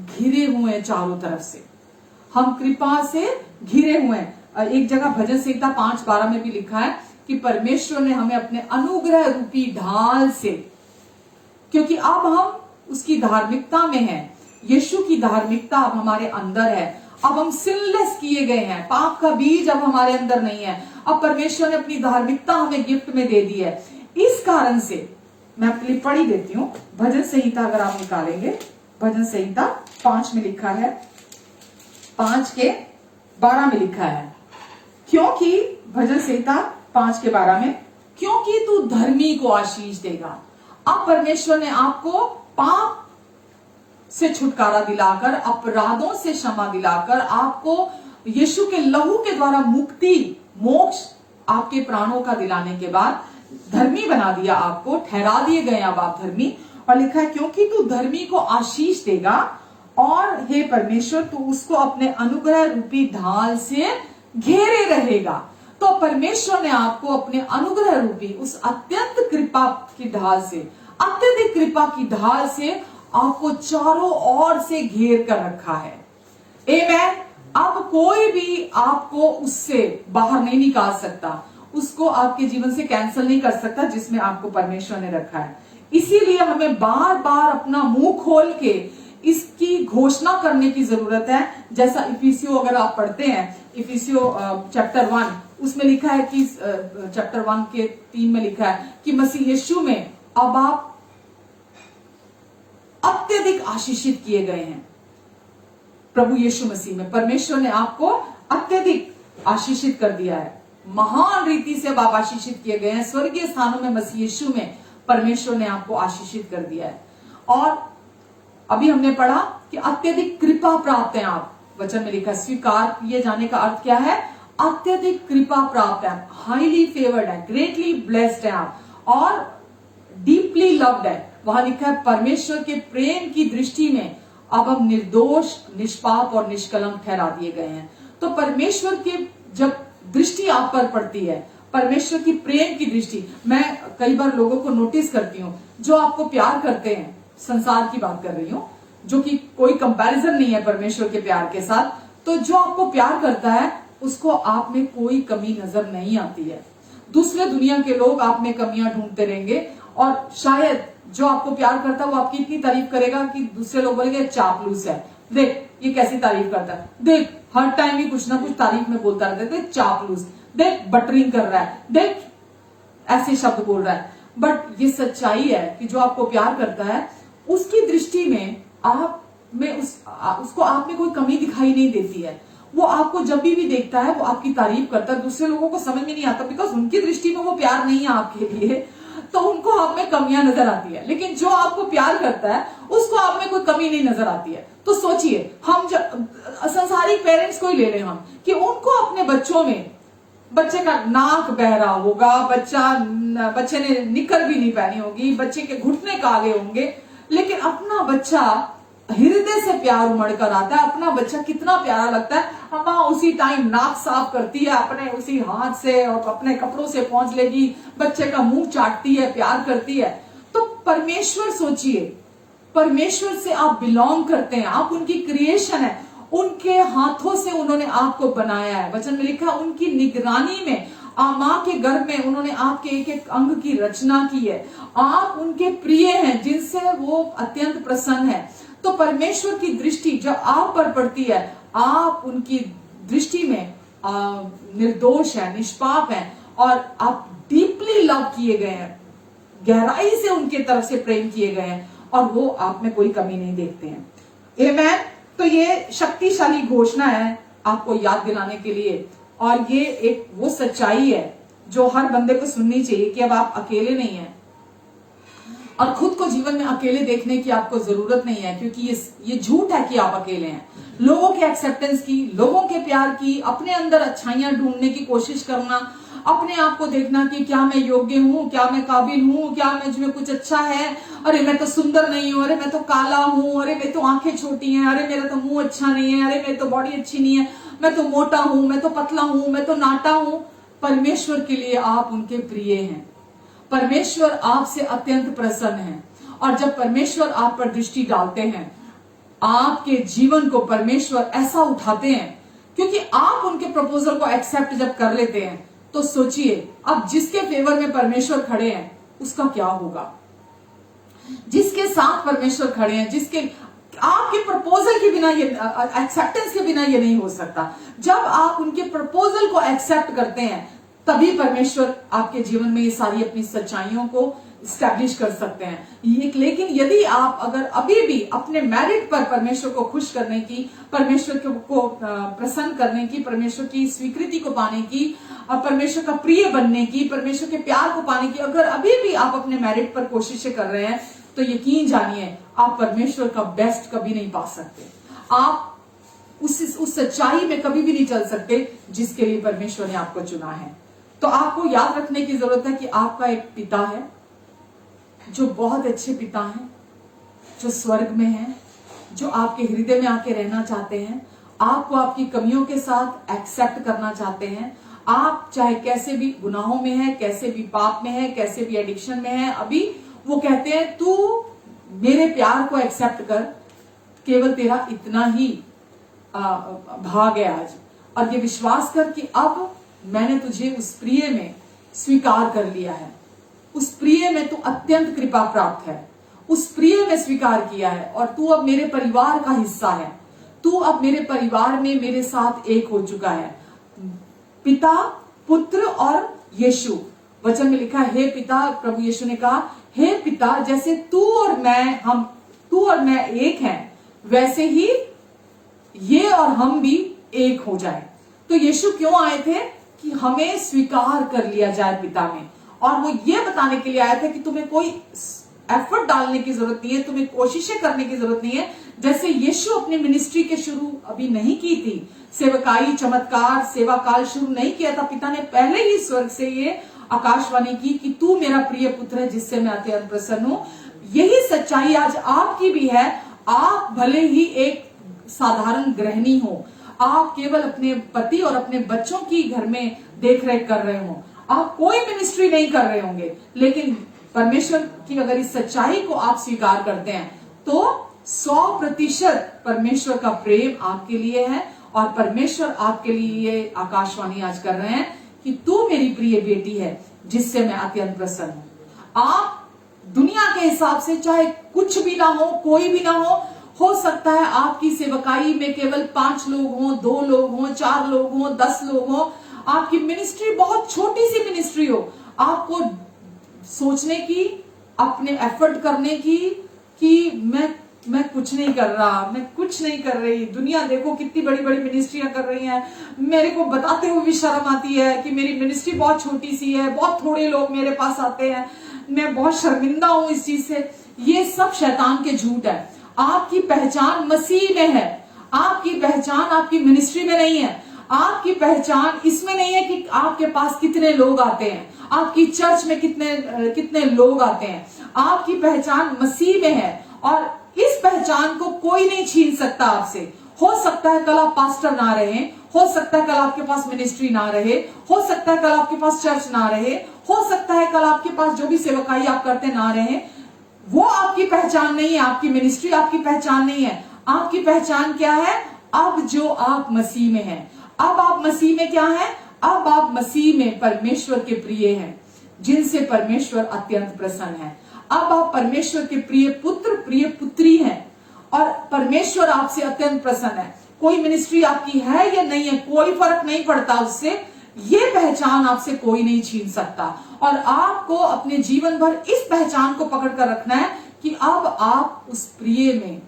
S1: घिरे हुए हैं चारों तरफ से। हम कृपा से घिरे हुए हैं। एक जगह भजन संहिता 5:12 में भी लिखा है कि परमेश्वर ने हमें अपने अनुग्रह रूपी ढाल से, क्योंकि अब हम उसकी धार्मिकता में हैं, यीशु की धार्मिकता अब हमारे अंदर है। अब हम सिनलेस किए गए हैं, पाप का बीज अब हमारे अंदर नहीं है। अब परमेश्वर ने अपनी धार्मिकता हमें गिफ्ट में दे दी है। इस कारण से मैं आपके लिए पढ़ी देती हूं भजन संहिता, अगर आप निकालेंगे, भजन संहिता 5 में लिखा है, 5:12 में लिखा है, क्योंकि भजन संहिता 5:12 में, क्योंकि तू धर्मी को आशीष देगा। अब परमेश्वर ने आपको पाप से छुटकारा दिलाकर, अपराधों से क्षमा दिलाकर, आपको यीशु के लहू के द्वारा मुक्ति, मोक्ष आपके प्राणों का दिलाने के बाद धर्मी बना दिया, आपको ठहरा दिए गए अब आप धर्मी। और लिखा है क्योंकि तू धर्मी को आशीष देगा और हे परमेश्वर तू उसको अपने अनुग्रह रूपी ढाल से घेरे रहेगा। तो परमेश्वर ने आपको अपने अनुग्रह रूपी उस अत्यंत कृपा की ढाल से, अत्यधिक कृपा की ढाल से आपको चारों ओर से घेर कर रखा है। आमेन। अब कोई भी आपको उससे बाहर नहीं निकाल सकता, उसको आपके जीवन से कैंसिल नहीं कर सकता जिसमें आपको परमेश्वर ने रखा है। इसीलिए हमें बार बार अपना मुंह खोल के इसकी घोषणा करने की जरूरत है। जैसा इफिसियो अगर आप पढ़ते हैं, इफिसियो चैप्टर 1, उसमें लिखा है कि चैप्टर 1 के 3 में लिखा है कि मसीह यीशु में अब आप अत्यधिक आशीषित किए गए हैं। प्रभु यीशु मसीह में परमेश्वर ने आपको अत्यधिक आशीषित कर दिया है, महान रीति से आप आशीषित किए गए हैं। स्वर्गीय स्थानों में मसीह यीशु में परमेश्वर ने आपको आशीषित कर दिया है। और अभी हमने पढ़ा कि अत्यधिक कृपा प्राप्त है आप, वचन में लिखा। स्वीकार किए जाने का अर्थ क्या है? अत्यधिक कृपा प्राप्त है, हाईली फेवर्ड है, ग्रेटली ब्लेस्ड है आप, और डीपली लव्ड है। वहां लिखा है परमेश्वर के प्रेम की दृष्टि में अब हम निर्दोष, निष्पाप और निष्कलंक ठहरा दिए गए हैं। तो परमेश्वर की जब दृष्टि आप पर पड़ती है, परमेश्वर की प्रेम की दृष्टि, मैं कई बार लोगों को नोटिस करती हूँ जो आपको प्यार करते हैं, संसार की बात कर रही हूँ, जो कि कोई कंपैरिजन नहीं है परमेश्वर के प्यार के साथ। तो जो आपको प्यार करता है उसको आप में कोई कमी नजर नहीं आती है। दूसरे दुनिया के लोग आप में कमियां ढूंढते रहेंगे, और शायद जो आपको प्यार करता है वो आपकी इतनी तारीफ करेगा कि दूसरे लोग बोलेंगे चापलूस है, देख ये कैसी तारीफ करता है, देख हर टाइम ही कुछ ना कुछ तारीफ में बोलता रहता है, देख चापलूस, देख बटरिंग कर रहा है, देख ऐसे शब्द बोल रहा है। बट ये सच्चाई है कि जो आपको प्यार करता है उसकी दृष्टि में आप में उसको आप में कोई कमी दिखाई नहीं देती है। वो आपको जब भी देखता है वो आपकी तारीफ करता है। दूसरे लोगों को समझ में नहीं आता, बिकॉज उनकी दृष्टि में वो प्यार नहीं है आपके लिए, तो उनको आप में कमियां नजर आती है। लेकिन जो आपको प्यार करता है उसको आप में कोई कमी नहीं नजर आती है। तो सोचिए, हम जब संसारिक पेरेंट्स को ही ले लें हम, कि उनको अपने बच्चों में, बच्चे का नाक बह रहा होगा, बच्चे ने निकर भी नहीं पहनी होगी, बच्चे के घुटने काले होंगे, लेकिन अपना बच्चा हृदय से प्यार उमड़ कर आता है। अपना बच्चा कितना प्यारा लगता है, अम्मा उसी टाइम नाक साफ करती है अपने उसी हाथ से और अपने कपड़ों से पहुंच लेगी, बच्चे का मुंह चाटती है, प्यार करती है। तो परमेश्वर सोचिए, परमेश्वर से आप बिलोंग करते हैं, आप उनकी क्रिएशन है, उनके हाथों से उन्होंने आपको बनाया है। वचन में लिखा उनकी निगरानी में, मां के गर्भ में उन्होंने आपके एक एक अंग की रचना की है। आप उनके प्रिय हैं जिनसे वो अत्यंत प्रसन्न है। तो परमेश्वर की दृष्टि जब आप पर पड़ती है, आप उनकी दृष्टि में निर्दोष है, निष्पाप है, और आप डीपली लव किए गए हैं, गहराई से उनके तरफ से प्रेम किए गए हैं, और वो आप में कोई कमी नहीं देखते हैं। आमेन। तो ये शक्तिशाली घोषणा है आपको याद दिलाने के लिए, और ये एक वो सच्चाई है जो हर बंदे को सुननी चाहिए कि अब आप अकेले नहीं हैं, और खुद को जीवन में अकेले देखने की आपको जरूरत नहीं है, क्योंकि ये झूठ है कि आप अकेले हैं। लोगों के एक्सेप्टेंस की, लोगों के प्यार की, अपने अंदर अच्छाइयां ढूंढने की कोशिश करना, अपने आप को देखना कि क्या मैं योग्य हूं, क्या मैं काबिल हूं, क्या मुझ में कुछ अच्छा है, अरे मैं तो सुंदर नहीं हूं, अरे मैं तो काला हूं, अरे मेरी तो आंखें छोटी हैं, अरे मेरा तो मुंह अच्छा नहीं है, अरे मेरी तो बॉडी अच्छी नहीं है, मैं तो मोटा हूं, मैं तो पतला हूं, मैं तो नाटा हूं। परमेश्वर के लिए आप उनके प्रिय हैं, परमेश्वर आपसे अत्यंत प्रसन्न है, और जब परमेश्वर आप पर दृष्टि डालते हैं, आपके जीवन को परमेश्वर ऐसा उठाते हैं, क्योंकि आप उनके प्रपोजल को एक्सेप्ट जब कर लेते हैं, तो सोचिए अब जिसके फेवर में परमेश्वर खड़े हैं उसका क्या होगा। जिसके साथ परमेश्वर खड़े हैं, जिसके आपके प्रपोजल के बिना, ये एक्सेप्टेंस के बिना ये नहीं हो सकता। जब आप उनके प्रपोजल को एक्सेप्ट करते हैं, तभी परमेश्वर आपके जीवन में ये सारी अपनी सच्चाइयों को स्टैब्लिश कर सकते हैं। लेकिन यदि आप अगर अभी भी अपने मेरिट पर परमेश्वर को खुश करने की, परमेश्वर को प्रसन्न करने की, परमेश्वर की स्वीकृति को पाने की, परमेश्वर का प्रिय बनने की, परमेश्वर के प्यार को पाने की अगर अभी भी आप अपने मेरिट पर कोशिशें कर रहे हैं, तो यकीन जानिए आप परमेश्वर का बेस्ट कभी नहीं पा सकते। आप उस सच्चाई में कभी भी नहीं चल सकते जिसके लिए परमेश्वर ने आपको चुना है। तो आपको याद रखने की जरूरत है कि आपका एक पिता है जो बहुत अच्छे पिता हैं, जो स्वर्ग में हैं, जो आपके हृदय में आके रहना चाहते हैं, आपको आपकी कमियों के साथ एक्सेप्ट करना चाहते हैं। आप चाहे कैसे भी गुनाहों में है, कैसे भी पाप में है, कैसे भी एडिक्शन में है, अभी वो कहते हैं तू मेरे प्यार को एक्सेप्ट कर, केवल तेरा इतना ही भाग है आज, और ये विश्वास कर कि अब मैंने तुझे उस प्रिय में स्वीकार कर लिया है। उस प्रिय में तू अत्यंत कृपा प्राप्त है, उस प्रिय में स्वीकार किया है और तू अब मेरे परिवार का हिस्सा है। तू अब मेरे परिवार में मेरे साथ एक हो चुका है। पिता, पुत्र और यीशु। वचन में लिखा है, हे पिता, प्रभु यीशु ने कहा, हे पिता, जैसे तू और मैं एक हैं, वैसे ही ये और हम भी एक हो जाए। तो यीशु क्यों आए थे? कि हमें स्वीकार कर लिया जाए पिता में। और वो ये बताने के लिए आया था कि तुम्हें कोई एफर्ट डालने की जरूरत नहीं है, तुम्हें कोशिशें करने की जरूरत नहीं है। जैसे यीशु अपनी मिनिस्ट्री के शुरू अभी नहीं की थी, सेवकाई, चमत्कार, सेवा काल शुरू नहीं किया था, पिता ने पहले ही स्वर्ग से ये आकाशवाणी की कि तू मेरा प्रिय पुत्र है जिससे मैं अत्यंत प्रसन्न हूं। यही सच्चाई आज आपकी भी है। आप भले ही एक साधारण गृहिणी हो, आप केवल अपने पति और अपने बच्चों की घर में देख रेख कर रहे हो, आप कोई मिनिस्ट्री नहीं कर रहे होंगे, लेकिन परमेश्वर की अगर इस सच्चाई को आप स्वीकार करते हैं तो 100% परमेश्वर का प्रेम आपके लिए है। और परमेश्वर आपके लिए ये आकाशवाणी आज कर रहे हैं कि तू मेरी प्रिय बेटी है जिससे मैं अत्यंत प्रसन्न हूं। आप दुनिया के हिसाब से चाहे कुछ भी ना हो, कोई भी ना हो सकता है आपकी सेवकाई में केवल 5 लोग हों, 2 लोग हों, 4 लोग हों, 10 लोग हों, आपकी मिनिस्ट्री बहुत छोटी सी मिनिस्ट्री हो। आपको सोचने की, अपने एफर्ट करने की कि मैं कुछ नहीं कर रहा, मैं कुछ नहीं कर रही। दुनिया देखो कितनी बड़ी बड़ी मिनिस्ट्रियां कर रही हैं, मेरे को बताते हुए भी शर्म आती है कि मेरी मिनिस्ट्री बहुत छोटी सी है, बहुत थोड़े लोग मेरे पास आते हैं, मैं बहुत शर्मिंदा हूं इस चीज से। ये सब शैतान के झूठ है। आपकी पहचान मसीह में है। आपकी पहचान आपकी मिनिस्ट्री में नहीं है। आपकी पहचान इसमें नहीं है कि आपके पास कितने लोग आते हैं, आपकी चर्च में कितने लोग आते हैं। आपकी पहचान मसीह में है और इस पहचान को कोई नहीं छीन सकता आपसे। हो सकता है कल आप पास्टर ना रहे, हो सकता है कल आपके पास मिनिस्ट्री ना रहे, हो सकता है कल आपके पास चर्च ना रहे, हो सकता है कल आपके पास जो भी सेवकाई आप करते ना रहे। वो आपकी पहचान नहीं है, आपकी मिनिस्ट्री आपकी पहचान नहीं है। आपकी पहचान क्या है? अब जो आप मसीह में हैं। अब आप मसीह में क्या है? अब आप मसीह में परमेश्वर के प्रिय हैं जिनसे परमेश्वर अत्यंत प्रसन्न है। अब आप परमेश्वर के प्रिय पुत्र, प्रिय पुत्री हैं और परमेश्वर आपसे अत्यंत प्रसन्न है। कोई मिनिस्ट्री आपकी है या नहीं है, कोई फर्क नहीं पड़ता उससे। ये पहचान आपसे कोई नहीं छीन सकता और आपको अपने जीवन भर इस पहचान को पकड़ कर रखना है कि अब आप उस प्रिय में,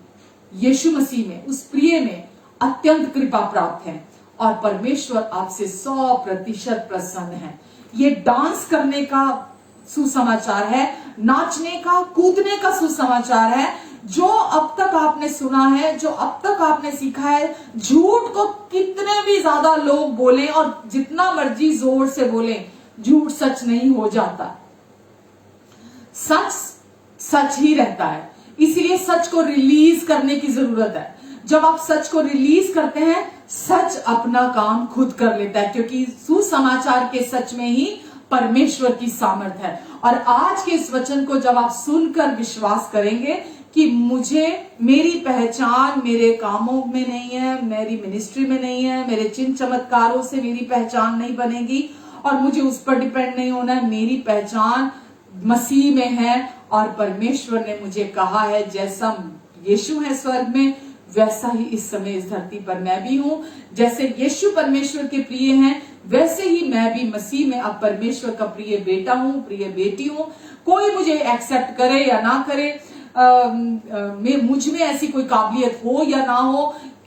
S1: यीशु मसीह में, उस प्रिय में अत्यंत कृपा प्राप्त है और परमेश्वर आपसे 100% प्रसन्न है। ये डांस करने का सुसमाचार है, नाचने का, कूदने का सुसमाचार है। जो अब तक आपने सुना है, जो अब तक आपने सीखा है, झूठ को कितने भी ज्यादा लोग बोलें और जितना मर्जी जोर से बोलें, झूठ सच नहीं हो जाता। सच सच ही रहता है। इसीलिए सच को रिलीज करने की जरूरत है। जब आप सच को रिलीज करते हैं, सच अपना काम खुद कर लेता है, क्योंकि सुसमाचार के सच में ही परमेश्वर की सामर्थ है। और आज के इस वचन को जब आप सुनकर विश्वास करेंगे कि मेरी पहचान मेरे कामों में नहीं है, मेरी मिनिस्ट्री में नहीं है, मेरे चिन्ह चमत्कारों से मेरी पहचान नहीं बनेगी और मुझे उस पर डिपेंड नहीं होना है। मेरी पहचान मसीह में है और परमेश्वर ने मुझे कहा है जैसा यीशु है स्वर्ग में, वैसा ही इस समय इस धरती पर मैं भी हूं। जैसे यीशु परमेश्वर के प्रिय हैं, वैसे ही मैं भी मसीह में अब परमेश्वर का प्रिय बेटा हूं, प्रिय बेटी हूं। कोई मुझे एक्सेप्ट करे या ना करे, मुझ में ऐसी कोई काबिलियत हो या ना हो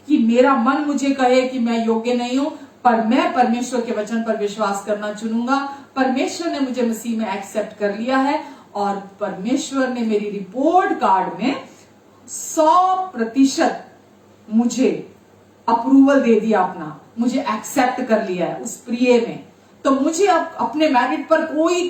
S1: कि मेरा मन मुझे कहे कि मैं योग्य नहीं हूं, पर मैं परमेश्वर के वचन पर विश्वास करना चुनूंगा। परमेश्वर ने मुझे मसीह में एक्सेप्ट कर लिया है और परमेश्वर ने मेरी रिपोर्ट कार्ड में 100% मुझे अप्रूवल दे दिया, अपना मुझे एक्सेप्ट कर लिया है उस प्रिय में। तो मुझे अब अपने मेरिट पर कोई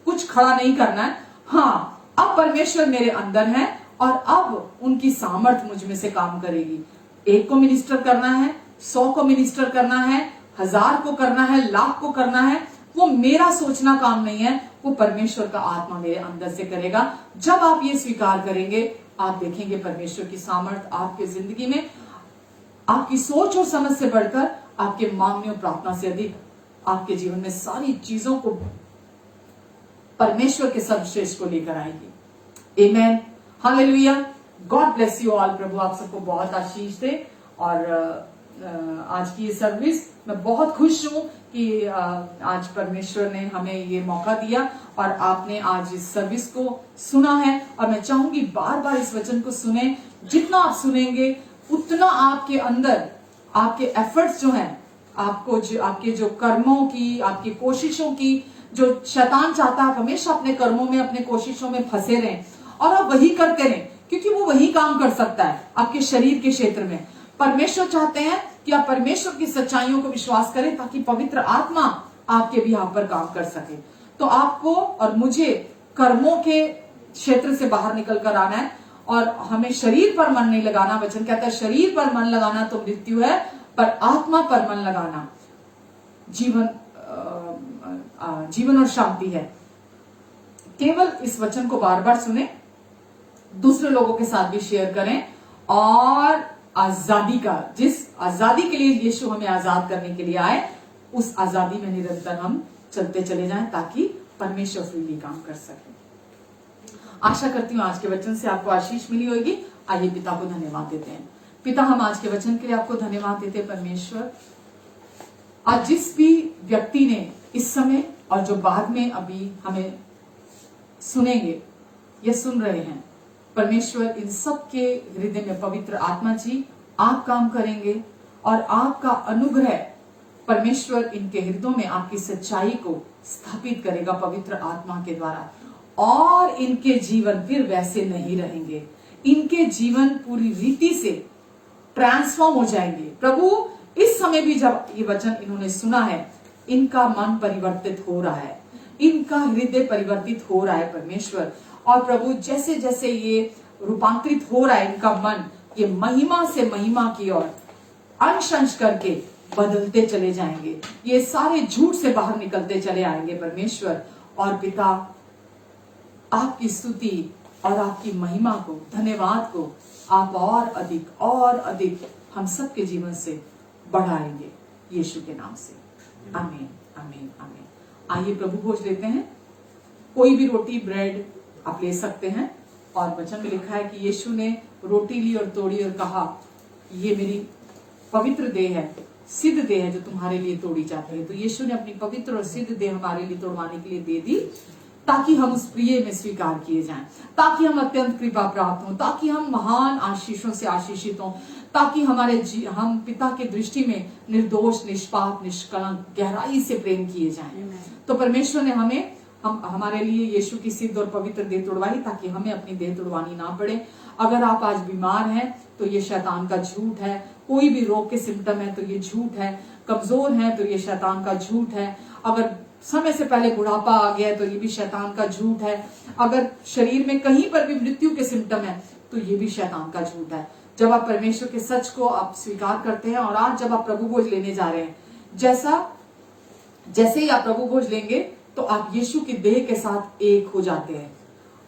S1: कुछ खड़ा नहीं करना है। हाँ, अब परमेश्वर मेरे अंदर है और अब उनकी सामर्थ मुझ में से काम करेगी। 1 को मिनिस्टर करना है, 100 को मिनिस्टर करना है, 1000 को करना है, लाख को करना है, वो मेरा सोचना काम नहीं है, वो परमेश्वर का आत्मा मेरे अंदर से करेगा। जब आप ये स्वीकार करेंगे, आप देखेंगे परमेश्वर की सामर्थ आपके जिंदगी में, आपकी सोच और समझ से बढ़कर, आपके मांगने और प्रार्थना से अधिक आपके जीवन में सारी चीजों को परमेश्वर के सर्वश्रेष्ठ को लेकर आएगी। Amen,
S2: hallelujah. God bless you all. प्रभु आप सबको बहुत आशीष दे। और आज की ये सर्विस मैं बहुत खुश हूं कि आज परमेश्वर ने हमें ये मौका दिया और आपने आज इस सर्विस को सुना है। और मैं चाहूंगी बार बार इस वचन को सुने। जितना आप सुनेंगे उतना आपके अंदर आपके एफर्ट्स जो हैं, आपके जो कर्मों की, आपकी कोशिशों की, जो शैतान चाहता है आप हमेशा अपने कर्मों में, अपने कोशिशों में फंसे रहें और आप वही करते रहें, क्योंकि वो वही काम कर सकता है आपके शरीर के क्षेत्र में। परमेश्वर चाहते हैं कि आप परमेश्वर की सच्चाइयों को विश्वास करें ताकि पवित्र आत्मा आपके भी यहाँ पर काम कर सके। तो आपको और मुझे कर्मों के क्षेत्र से बाहर निकल कर आना है और हमें शरीर पर मन नहीं लगाना। वचन कहता है शरीर पर मन लगाना तो मृत्यु है, पर आत्मा पर मन लगाना जीवन और शांति है। केवल इस वचन को बार बार सुने, दूसरे लोगों के साथ भी शेयर करें और आजादी का, जिस आजादी के लिए यीशु हमें आजाद करने के लिए आए, उस आजादी में निरंतर हम चलते चले जाएं ताकि परमेश्वर फ्रीली काम कर सके। आशा करती हूँ आज के वचन से आपको आशीष मिली होगी। आइए पिता को धन्यवाद देते हैं। पिता, हम आज के वचन के लिए आपको धन्यवाद देते हैं। परमेश्वर, आज जिस भी व्यक्ति ने इस समय और जो बाद में अभी हमें सुनेंगे या सुन रहे हैं, परमेश्वर इन सब के हृदय में पवित्र आत्मा जी आप काम करेंगे और आपका अनुग्रह परमेश्वर इनके हृदयों में आपकी सच्चाई को स्थापित करेगा पवित्र आत्मा के द्वारा, और इनके जीवन फिर वैसे नहीं रहेंगे। इनके जीवन पूरी रीति से ट्रांसफॉर्म हो जाएंगे। प्रभु, इस समय भी जब ये वचन इन्होंने सुना है, इनका मन परिवर्तित हो रहा है, इनका हृदय परिवर्तित हो रहा है परमेश्वर। और प्रभु, जैसे जैसे ये रूपांतरित हो रहा है इनका मन, ये महिमा से महिमा की ओर अंश अंश करके बदलते चले जाएंगे। ये सारे झूठ से बाहर निकलते चले आएंगे परमेश्वर। और पिता, आपकी स्तुति और आपकी महिमा को, धन्यवाद को आप और अधिक हम सबके जीवन से बढ़ाएंगे यीशु के नाम से। आमीन, आमीन, आमीन। आइए प्रभु भोज लेते हैं। कोई भी रोटी ब्रेड आप ले सकते हैं। और वचन में लिखा है कि यीशु ने रोटी ली और तोड़ी और कहा, ये मेरी पवित्र देह है, सिद्ध देह है जो तुम्हारे लिए तोड़ी जाती है। तो यीशु ने अपनी पवित्र और सिद्ध देह हमारे लिए तोड़वाने के लिए दे दी, ताकि हम उस प्रिय में स्वीकार किए जाएं, ताकि हम अत्यंत कृपा प्राप्त हों, ताकि हम महान आशीषों से आशीषित हों, ताकि हम पिता की दृष्टि में निर्दोष, निष्पाप, निष्कलंक, गहराई से प्रेम किए जाएं। तो परमेश्वर ने हमारे लिए यीशु की सिद्ध और पवित्र देह तोड़वाई, ताकि हमें अपनी देह तोड़वानी ना पड़े। अगर आप आज बीमार हैं तो ये शैतान का झूठ है। कोई भी रोग के सिम्टम है तो ये झूठ है। कमजोर है तो ये शैतान का झूठ है। अगर समय से पहले बुढ़ापा आ गया है तो ये भी शैतान का झूठ है। अगर शरीर में कहीं पर भी मृत्यु के सिम्टम है तो ये भी शैतान का झूठ है। जब आप परमेश्वर के सच को आप स्वीकार करते हैं, और आज जब आप प्रभु भोज लेने जा रहे हैं, जैसे ही आप प्रभु भोज लेंगे तो आप यीशु की देह के साथ एक हो जाते हैं।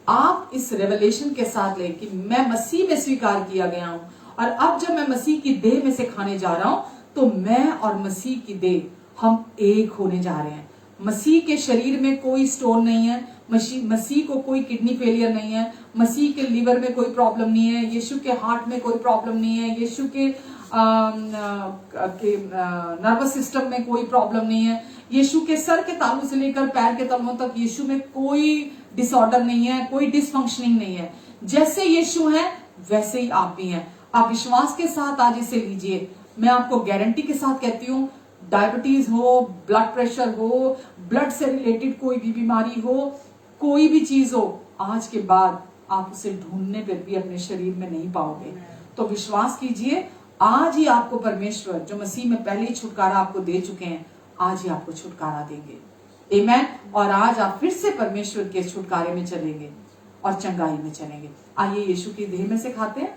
S2: आप इस रेवलेशन के साथ लें कि मैं मसीह में स्वीकार किया गया हूं, और अब जब मैं मसीह की देह में से खाने जा रहा हूं तो मैं और मसीह की देह हम एक होने जा रहे हैं। मसीह के शरीर में कोई स्टोन नहीं है, मसीह को कोई किडनी फेलियर नहीं है, मसीह के लीवर में कोई प्रॉब्लम नहीं है, यीशु के हार्ट में कोई प्रॉब्लम नहीं है, यीशु के नर्वस सिस्टम में कोई प्रॉब्लम नहीं है, यीशु के सर के तालू से लेकर पैर के तलवों तक यीशु में कोई डिसऑर्डर नहीं है, कोई डिसफंक्शनिंग नहीं है। जैसे यीशु है वैसे ही आप भी हैं। आप विश्वास के साथ आज इसे लीजिए। मैं आपको गारंटी के साथ कहती हूँ, डायबिटीज हो, ब्लड प्रेशर हो, ब्लड से रिलेटेड कोई भी बीमारी हो, कोई भी चीज हो, आज के बाद आप उसे ढूंढने पर भी अपने शरीर में नहीं पाओगे। तो विश्वास कीजिए, आज ही आपको परमेश्वर जो मसीह में पहले ही छुटकारा आपको दे चुके हैं, आज ही आपको छुटकारा देंगे। आमीन। और आज आप फिर से परमेश्वर के छुटकारे में चलेंगे और चंगाई में चलेंगे। आइए यीशु की देह में से खाते हैं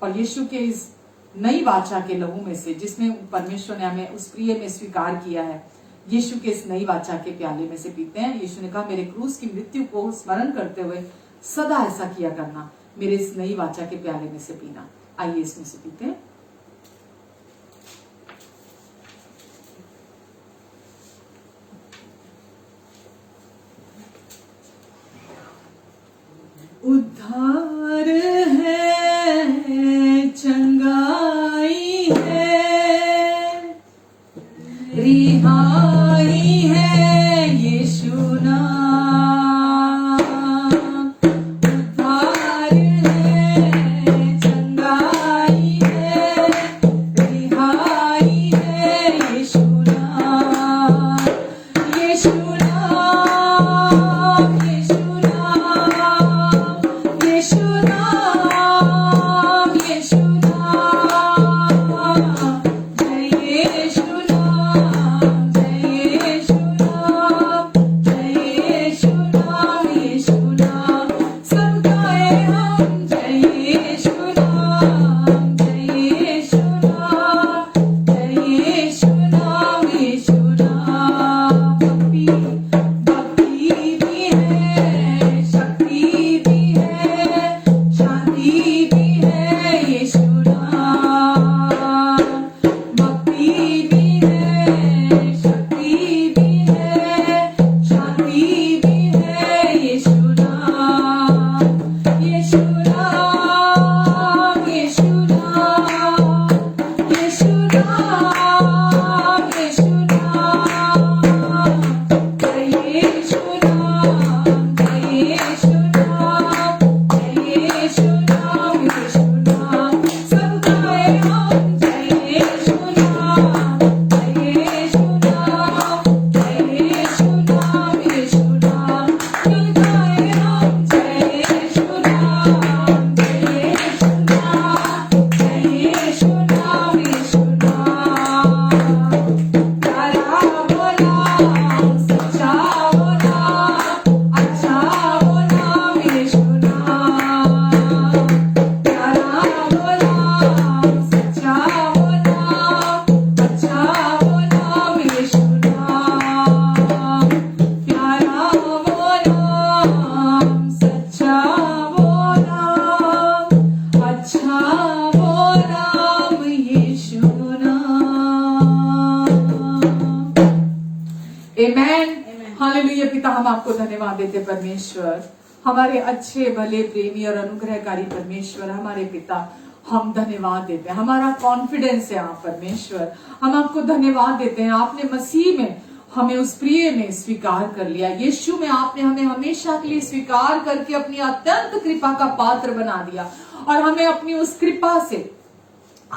S2: और यीशु के इस नई वाचा के लहू में से, जिसमें परमेश्वर ने हमें उस प्रिय में स्वीकार किया है, यीशु के इस नई वाचा के प्याले में से पीते हैं। यीशु ने कहा, मेरे क्रूस की मृत्यु को स्मरण करते हुए सदा ऐसा किया करना, मेरे इस नई वाचा के प्याले में से पीना। आइए इसमें से पीते हैं। उद्धार आमेन। हालेलुया। पिता, हम आपको धन्यवाद देते परमेश्वर, हमारे अच्छे भले प्रेमी और अनुग्रहकारी परमेश्वर, हमारे पिता, हम धन्यवाद देते हैं। हमारा कॉन्फिडेंस है आप परमेश्वर, हम आपको धन्यवाद देते हैं। आपने मसीह में हमें उस प्रिय में स्वीकार कर लिया, यीशु में आपने हमें हमेशा के लिए स्वीकार करके अपनी अत्यंत कृपा का पात्र बना दिया और हमें अपनी उस कृपा से,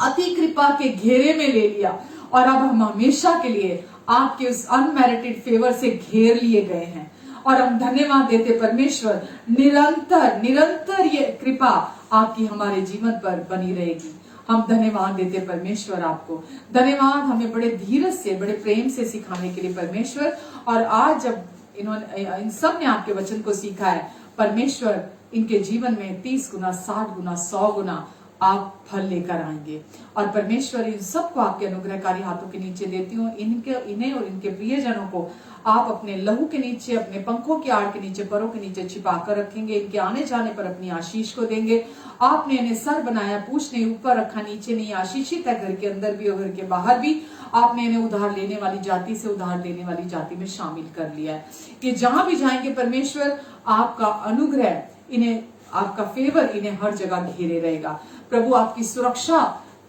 S2: अति कृपा के घेरे में ले लिया और अब हम हमेशा के लिए आपके उस अनमेरिटेड फेवर से घेर लिए गए हैं। और हम धन्यवाद देते परमेश्वर, निरंतर निरंतर ये कृपा आपकी हमारे जीवन पर बनी रहेगी। हम धन्यवाद देते परमेश्वर, आपको धन्यवाद, हमें बड़े धीरज से, बड़े प्रेम से सिखाने के लिए परमेश्वर। और आज जब इन सब ने आपके वचन को सीखा है परमेश्वर, इनके जीवन में 30 गुना, 60 गुना, 100 गुना आप फल लेकर आएंगे। और परमेश्वर, इन सबको आपके अनुग्रहकारी हाथों के नीचे देती हूँ। इन्हें और इनके प्रियजनों को आप अपने लहू के नीचे, अपने पंखों की आड़ के नीचे, परों के नीचे छिपा कर रखेंगे। इनके आने जाने पर अपनी आशीष को देंगे। आपने इन्हें सर बनाया, पूछ नहीं, ऊपर रखा, नीचे नहीं, आशीषित है घर के अंदर भी और घर के बाहर भी। आपने इन्हें उधार लेने वाली जाति से उधार देने वाली जाति में शामिल कर लिया है। कि जहां भी जाएंगे परमेश्वर, आपका अनुग्रह इन्हें, आपका फेवर इन्हें हर जगह घेरे रहेगा। प्रभु, आपकी सुरक्षा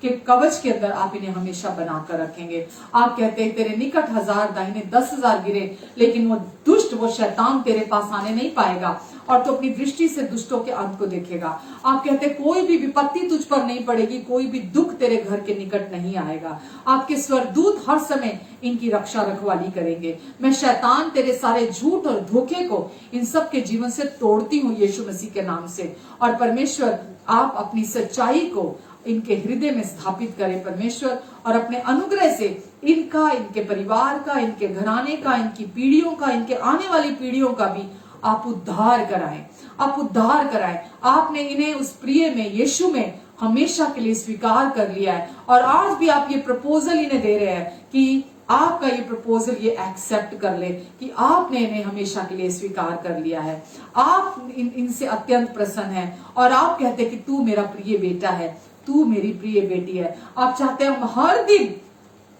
S2: के कवच के अंदर आप इन्हें हमेशा बनाकर रखेंगे। आप कहते हैं तेरे निकट 1000 दाहिने 10,000 गिरे, लेकिन वो दुष्ट, वो शैतान तेरे पास आने नहीं पाएगा और तो अपनी दृष्टि से दुष्टों के अंत को देखेगा। आप कहते हैं कोई भी विपत्ति तुझ पर नहीं पड़ेगी, कोई भी दुख तेरे घर के निकट नहीं आएगा। आपके स्वर्गदूत हर समय इनकी रक्षा रखवाली करेंगे। मैं शैतान तेरे सारे झूठ और धोखे को इन सब के जीवन से तोड़ती हूँ यीशु मसीह के नाम से। और परमेश्वर, आप अपनी सच्चाई को इनके हृदय में स्थापित करें परमेश्वर, और अपने अनुग्रह से इनका, इनके परिवार का, इनके घराने का, इनकी पीढ़ियों का, इनके आने वाली पीढ़ियों का भी आप उद्धार कराएं, आप उद्धार कराएं। आपने इन्हें उस प्रिय में, यीशु में हमेशा के लिए स्वीकार कर लिया है और आज भी आप ये प्रपोजल इन्हें दे रहे हैं कि आपका ये प्रपोजल ये एक्सेप्ट कर ले कि आपने इन्हें हमेशा के लिए स्वीकार कर लिया है। आप इनसे अत्यंत प्रसन्न हैं और आप कहते हैं कि तू मेरा प्रिय बेटा है, तू मेरी प्रिय बेटी है। आप चाहते हैं हम हर दिन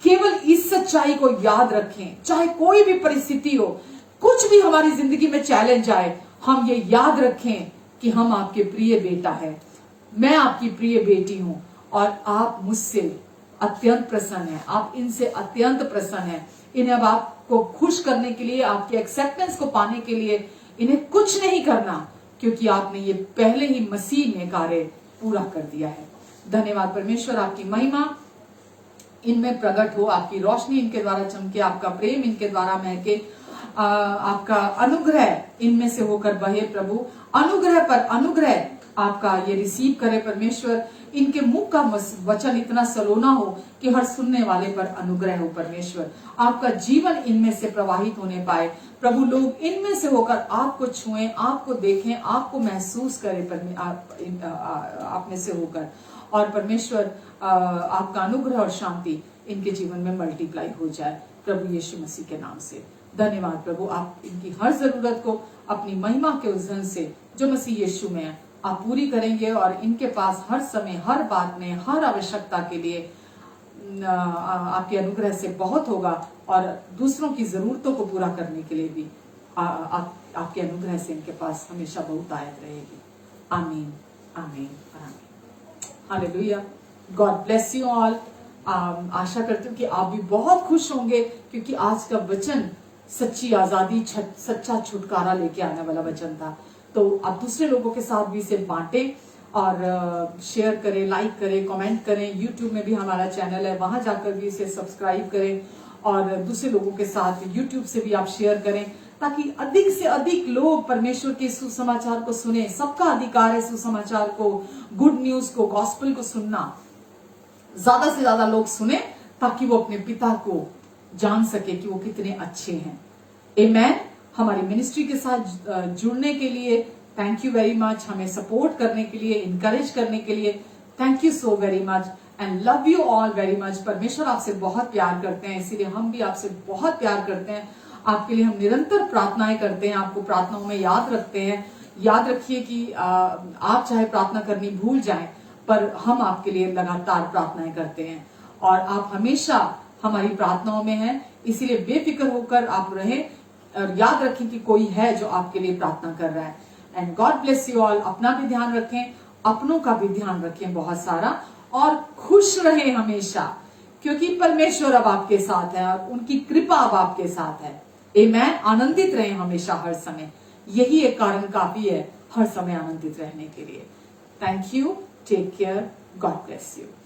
S2: केवल इस सच्चाई को याद रखें, चाहे कोई भी परिस्थिति हो, कुछ भी हमारी जिंदगी में चैलेंज आए, हम ये याद रखें कि हम आपके प्रिय बेटा है, मैं आपकी प्रिय बेटी हूं और आप मुझसे अत्यंत प्रसन्न है, आप इनसे अत्यंत प्रसन्न है। इन्हें अब आपको खुश करने के लिए, आपके एक्सेप्टेंस को पाने के लिए इन्हें कुछ नहीं करना, क्योंकि आपने ये पहले ही मसीह में कार्य पूरा कर दिया है। धन्यवाद परमेश्वर, आपकी महिमा इनमें प्रकट हो, आपकी रोशनी इनके द्वारा चमके, आपका प्रेम इनके द्वारा महके, आपका अनुग्रह इनमें से होकर बहे। प्रभु, अनुग्रह पर अनुग्रह आपका ये रिसीव करे परमेश्वर। इनके मुख का वचन इतना सलोना हो कि हर सुनने वाले पर अनुग्रह हो परमेश्वर। आपका जीवन इनमें से प्रवाहित होने पाए प्रभु। लोग इनमें से होकर आपको छुएं, आपको देखें, आपको महसूस करें आप में से होकर। और परमेश्वर, आपका अनुग्रह और शांति इनके जीवन में मल्टीप्लाई हो जाए प्रभु यीशु मसीह के नाम से। धन्यवाद प्रभु, आप इनकी हर जरूरत को अपनी महिमा के उस धन से जो मसीह यीशु में है आप पूरी करेंगे और इनके पास हर समय, हर बात में, हर आवश्यकता के लिए आपके अनुग्रह से बहुत होगा और दूसरों की जरूरतों को पूरा करने के लिए भी आपके अनुग्रह से इनके पास हमेशा बहुतायत रहेगी। Amen, amen, amen. Hallelujah. God bless you all. आशा करती हूँ कि आप भी बहुत खुश होंगे, क्योंकि आज का वचन सच्ची आजादी, सच्चा छुटकारा लेके आने वाला वचन था। तो आप दूसरे लोगों के साथ भी इसे बांटें और शेयर करें, लाइक करें, कमेंट करें। यूट्यूब में भी हमारा चैनल है, वहां जाकर भी इसे सब्सक्राइब करें और दूसरे लोगों के साथ यूट्यूब से भी आप शेयर करें, ताकि अधिक से अधिक लोग परमेश्वर के सुसमाचार को सुने। सबका अधिकार है सुसमाचार को, गुड न्यूज को, गॉस्पेल को सुनना। ज्यादा से ज्यादा लोग सुने ताकि वो अपने पिता को जान सके कि वो कितने अच्छे हैं। आमेन। हमारी मिनिस्ट्री के साथ जुड़ने के लिए थैंक यू वेरी मच। हमें सपोर्ट करने के लिए, इनकरेज करने के लिए thank you so very much and love you all very much. परमेश्वर आपसे बहुत प्यार करते हैं, इसीलिए हम भी आपसे बहुत प्यार करते हैं। आपके लिए हम निरंतर प्रार्थनाएं करते हैं, आपको प्रार्थनाओं में याद रखते हैं। याद रखिए कि आप चाहे प्रार्थना करनी भूल जाएं, पर हम आपके लिए लगातार प्रार्थनाएं करते हैं और आप हमेशा हमारी प्रार्थनाओं में है। इसीलिए बेफिक्र होकर आप रहे और याद रखें कि कोई है जो आपके लिए प्रार्थना कर रहा है। And God bless you all. अपना भी ध्यान रखें, अपनों का भी ध्यान रखें बहुत सारा, और खुश रहें हमेशा, क्योंकि परमेश्वर अब आपके साथ है और उनकी कृपा अब आपके साथ है। आमेन। आनंदित रहें हमेशा, हर समय। यही एक कारण काफी है हर समय आनंदित रहने के लिए। Thank you. Take care. God bless you.